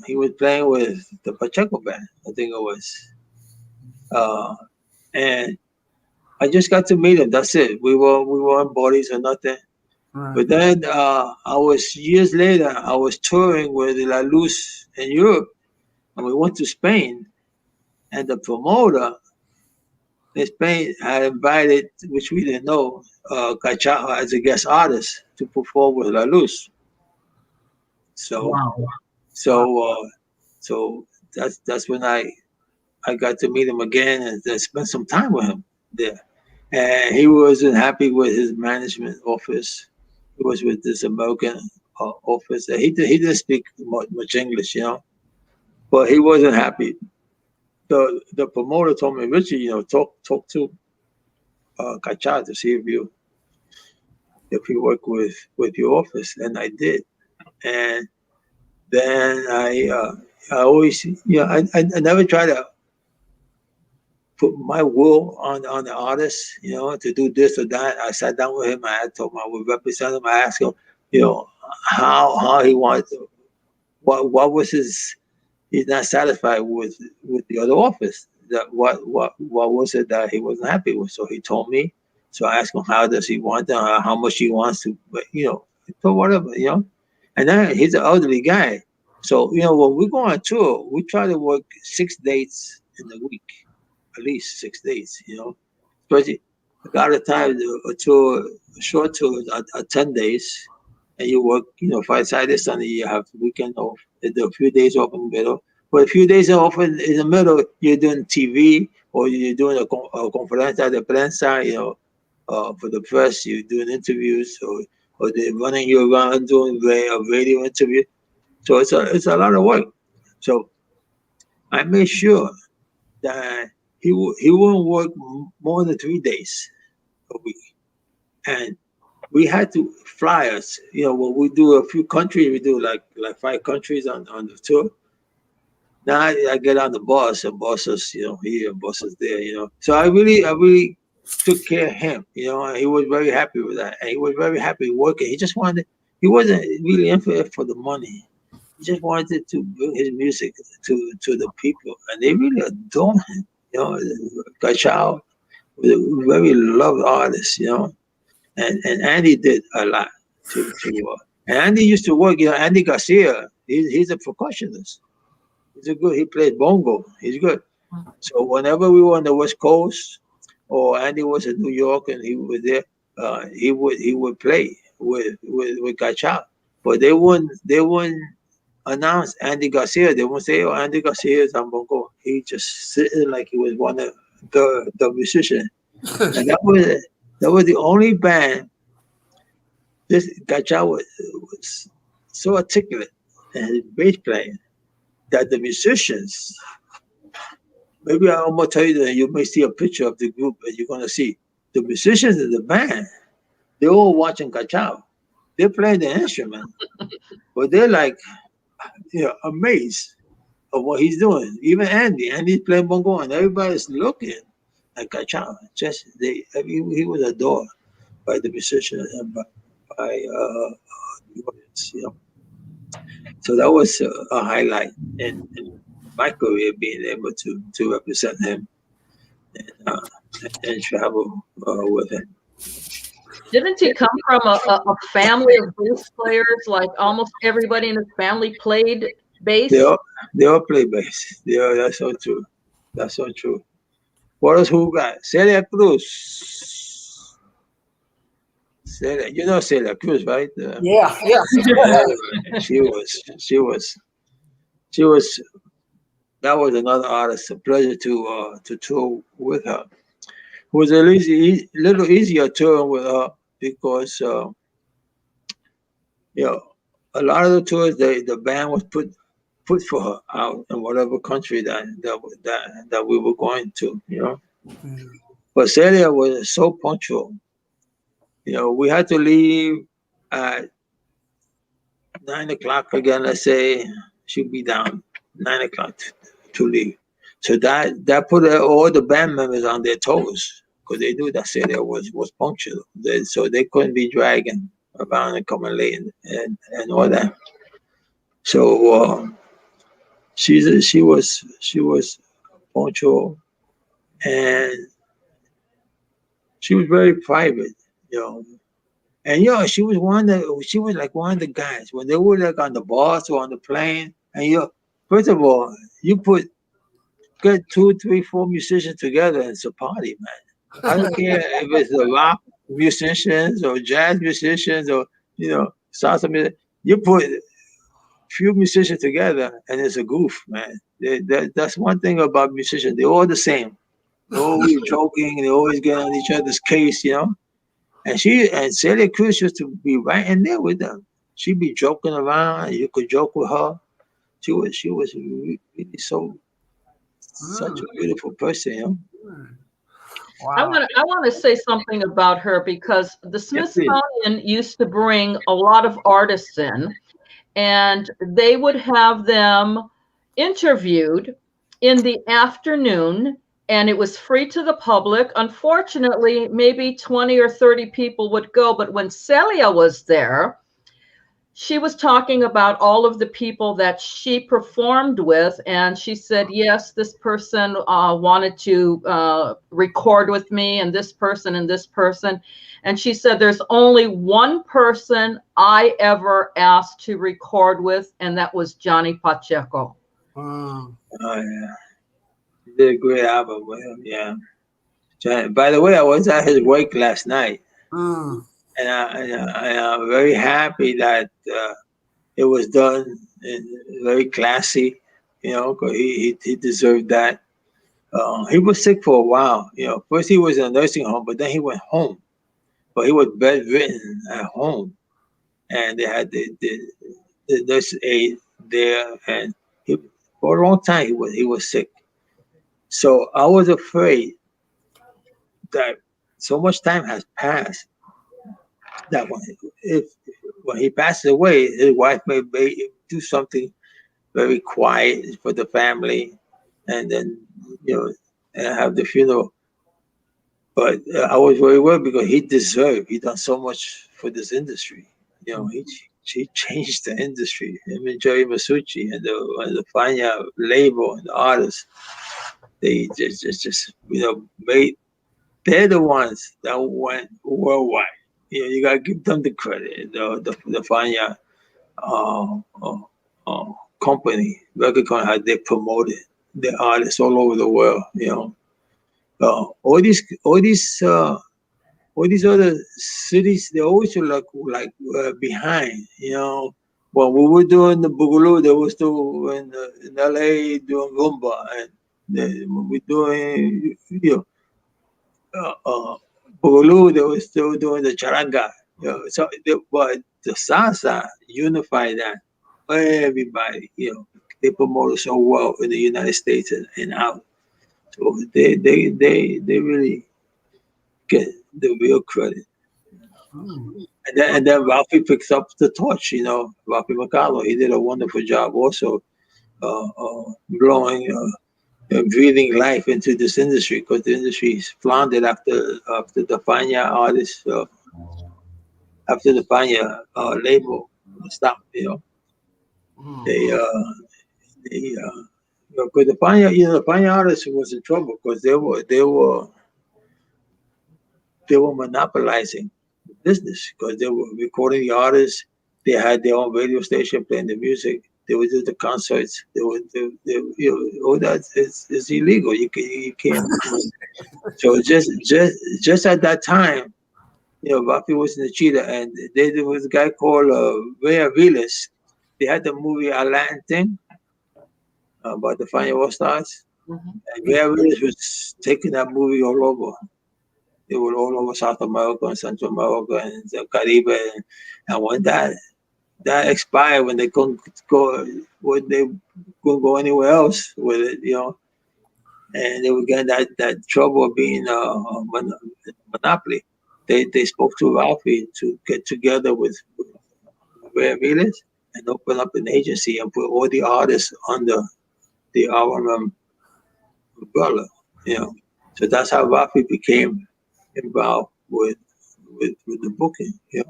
He was playing with the Pacheco band, I think it was. And I just got to meet him. That's it. We weren't buddies or nothing. Right. But then years later, I was touring with La Luz in Europe, and we went to Spain, and the promoter in Spain had invited, which we didn't know, Cachao as a guest artist to perform with La Luz. So, so that's when I got to meet him again and spent some time with him there. And he wasn't happy with his management office. He was with this American office. He didn't speak much English, but he wasn't happy. The promoter told me, Richie, talk to Cachao to see if you work with your office, and I did. And then I always, I never try to put my will on the artist, to do this or that. I sat down with him. I told him I would represent him. I asked him, how he wanted to, what was he's not satisfied with the other office. That what was it that he wasn't happy with? So he told me. So I asked him, how does he want that? How much he wants to, so whatever, And then he's an elderly guy. So, when we go on tour, we try to work 6 dates in a week. At least 6 days, Especially a lot of times a short tour are 10 days, and you work, 5 Saturdays, Sunday, you have the weekend off, and a few days off in the middle. But a few days off in the middle, you're doing TV, or you're doing a conferencia de prensa, for the press, you're doing interviews, or they're running you around doing a radio interview. So it's a lot of work. So I made sure that he wouldn't work more than 3 days a week. And we had to fly us. When we do a few countries, we do like 5 countries on the tour. Now I get on the bus and bosses, here, bosses there, So I really took care of him, and he was very happy with that. And he was very happy working. He wasn't really in for the money. He just wanted to bring his music to the people, and they really adore him. Cachao was a very loved artist, and Andy did a lot to and Andy used to work, Andy Garcia, he's a percussionist. He plays bongo. He's good. So whenever we were on the West Coast, or Andy was in New York and he was there, he would play with Cachao. But they wouldn't announce Andy Garcia. They won't say, "Oh, Andy Garcia is on bongo." He just sitting like he was one of the musicians. And that was the only band. This Cachao was so articulate and his bass playing that the musicians, maybe I'm gonna tell you that you may see a picture of the group and you're gonna see the musicians in the band, they're all watching Cachao. They're playing the instrument, but they're like, amazed of what he's doing. Even Andy's playing bongo, and everybody's looking like a child. He was adored by the musicians and by the audience. So that was a highlight in my career, being able to represent him and travel with him. Didn't he come from a family of bass players? Like almost everybody in his family played bass. They all play bass. Yeah, that's so true. That's so true. What else? Who got? Celia Cruz. Celia Cruz, right? Yeah. She was. That was another artist. A pleasure to tour with her. It was a little easier touring with her because a lot of the tours the band was put for her out in whatever country that we were going to. But Celia was so punctual. We had to leave at 9 o'clock again. Let's say she'd be down 9 o'clock to leave. So that put all the band members on their toes because they knew that Celia was punctual. So they couldn't be dragging around and coming late and all that. So she was punctual, and she was very private, And she was like one of the guys when they were like on the bus or on the plane. And first of all, you get 2, 3, 4 musicians together, and it's a party, man. I don't care if it's the rock musicians or jazz musicians or salsa music. You put few musicians together, and it's a goof, man. That's one thing about musicians. They're all the same. They're always joking. They always get on each other's case, And Celia Cruz used to be right in there with them. She'd be joking around. You could joke with her. She was really such a beautiful person, Wow. I want to say something about her because the Smithsonian used to bring a lot of artists in, and they would have them interviewed in the afternoon, and it was free to the public. Unfortunately, maybe 20 or 30 people would go, but when Celia was there, she was talking about all of the people that she performed with, and she said, yes, this person wanted to record with me, and this person and this person. And she said, there's only one person I ever asked to record with, and that was Johnny Pacheco. Oh, yeah. He did a great album with him, yeah. By the way, I was at his wake last night. And I'm very happy that it was done and very classy, because he deserved that. He was sick for a while. First he was in a nursing home, but then he went home. But he was bedridden at home, and they had the nurse aide there, and for a long time he was sick. So I was afraid that so much time has passed that when he passes away, his wife may do something very quiet for the family, and then and have the funeral. But I was very worried because he done so much for this industry. He changed the industry. Him and Jerry Masucci and the Fania label and the artists, they just made. They're the ones that went worldwide. You gotta give them the credit. The Fania company, record company, how they promoted the artists all over the world. All these other cities, they always like behind. When we were doing the Boogaloo, they were still in LA doing rumba, and when we doing Boogaloo, they were still doing the charanga. But the salsa unified that everybody. They promoted so well in the United States and out. So they really get the real credit. And then Ralphie picks up the torch. Ralphie Mercado. He did a wonderful job also, blowing, breathing life into this industry, because the industry floundered after the Fania artists, after the Fania label stopped. Because the Fania artists was in trouble because they were monopolizing the business, because they were recording the artists. They had their own radio station playing the music. They would do the concerts. All that is illegal. You can't. So just at that time, Rafi was in the cheetah, and there was a guy called Ray Aviles. They had the movie A Latin Thing about the Fania All Stars. And Ray Aviles was taking that movie all over. They were all over South America and Central America and the Caribbean. And when that expired, when they couldn't go anywhere else with it, and they were getting that trouble of being a monopoly. They spoke to Ralphie to get together with Ray Aviles and open up an agency and put all the artists under the RMM umbrella. So that's how Ralphie became involved with the booking. The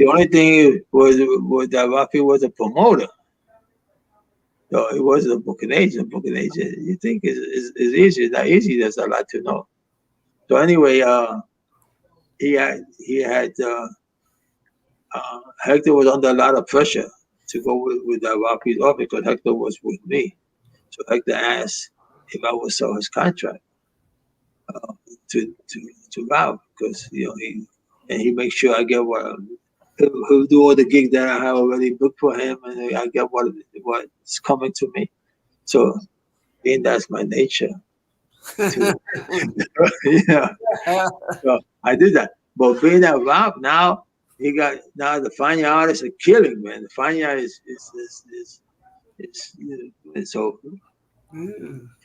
only thing was that Ralphie was a promoter. So he wasn't a booking agent. Booking agent, you think is easy? It's not easy. There's a lot to know. So anyway, he had Hector was under a lot of pressure to go with Ralphie's office, because Hector was with me. So Hector asked if I would sell his contract to Ralph, because he makes sure I get what he'll do all the gigs that I have already booked for him, and I get what's coming to me. So, that's my nature. So I did that. But being that Ralph now, the Fania artists are killing, man. The Fania is so.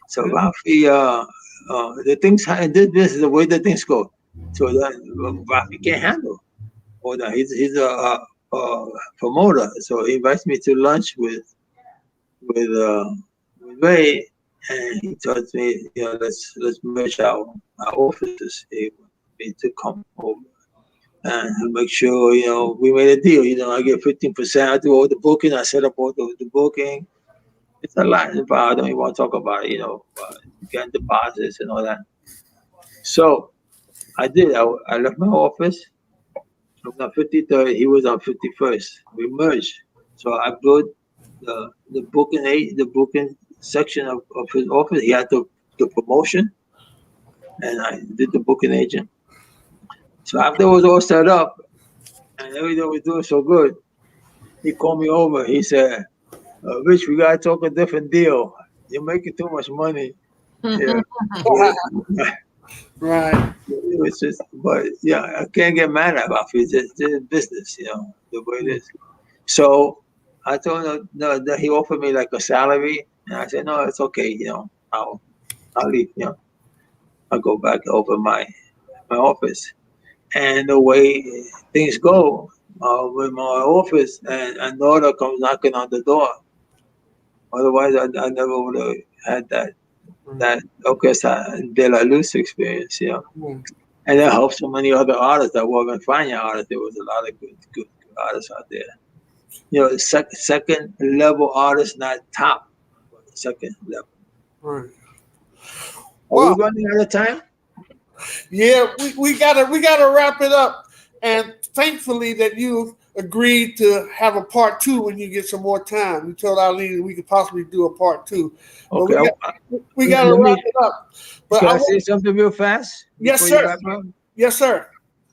So Ralphie, the things in this business, the way the things go. So that Ralphie can't handle all that. He's a promoter, so he invites me to lunch with Ray, and he tells me, let's merge our offices. He wants me to come over and make sure, we made a deal. I get 15%. I do all the booking. I set up all the booking. It's a lot, but I don't even want to talk about it, getting deposits and all that. So I did. I left my office. I was on 53rd. He was on 51st. We merged. So I built the booking section of his office. He had the promotion, and I did the booking agent. So after it was all set up and everything was doing so good, he called me over. He said, Rich, we gotta talk a different deal. You're making too much money. Yeah. Right. It's just, but I can't get mad at it. It's just business, the way it is. So I told him that he offered me like a salary, and I said, no, it's okay. I'll leave. I'll go back over my office. And the way things go with my office, and Nora comes knocking on the door. Otherwise, I never would have had that Orquesta de la Luz experience, And that helped so many other artists that weren't Fania artists. There was a lot of good artists out there. Second level artists, not top, but second level. Right. Are we running out of time? Yeah, we gotta wrap it up. And thankfully that you agreed to have a part 2 when you get some more time. You told Eileen we could possibly do a part 2. Okay. We gotta wrap it up. But can I say something real fast? Yes, sir. Yes, sir.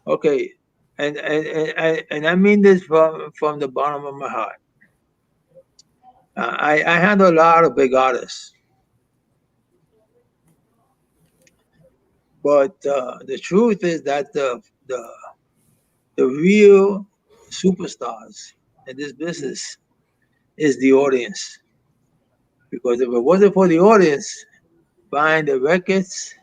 Okay. And I mean this from the bottom of my heart. I handle a lot of big artists. But the truth is that the real superstars in this business is the audience. Because if it wasn't for the audience buying the records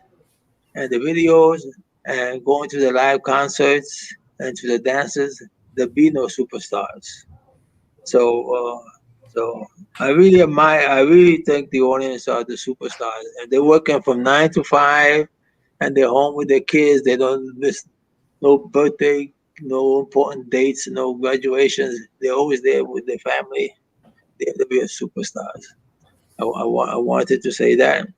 and the videos and going to the live concerts and to the dancers, there be no superstars. So I really admire. I really think the audience are the superstars, and they're working from 9 to 5, and they're home with their kids. They don't miss no birthday, no important dates, no graduations. They're always there with their family. They're real superstars. I wanted to say that.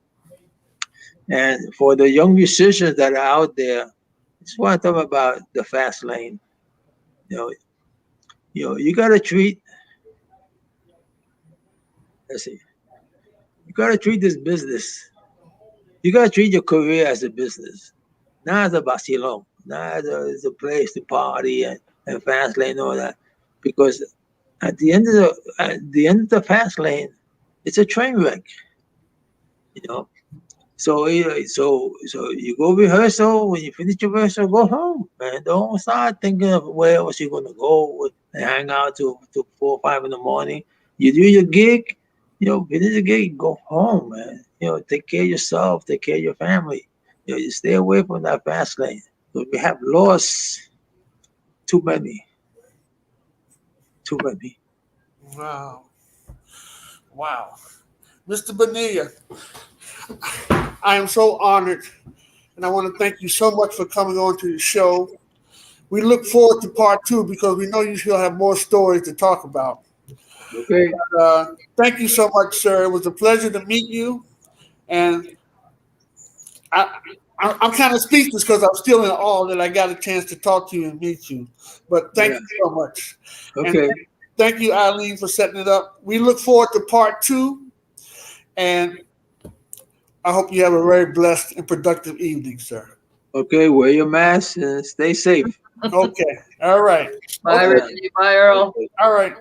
And for the young musicians that are out there, I just want to talk about the fast lane. You know, you gotta treat. Let's see, you gotta treat this business. You gotta treat your career as a business, not as a vacilón, not as a place to party and fast lane and all that. Because at the end of the fast lane, it's a train wreck. You know, so you go rehearsal. When you finish your rehearsal, go home, man. Don't start thinking of where else you're gonna go and hang out to 4 or 5 in the morning. You do your gig, finish the gig, go home, man. Take care of yourself, take care of your family. You stay away from that fast lane. So we have lost too many, too many. Wow. Wow. Mr. Bonilla, I am so honored, and I want to thank you so much for coming on to the show. We look forward to part 2 because we know you still have more stories to talk about. Okay. Thank you so much, sir. It was a pleasure to meet you, and I'm kind of speechless because I'm still in awe that I got a chance to talk to you and meet you. But thank you so much. Okay. And thank you, Eileen, for setting it up. We look forward to part 2, and I hope you have a very blessed and productive evening, sir. Okay. Wear your mask and stay safe. Okay. All right. Bye, Okay. Richie. Bye, Earl. All right.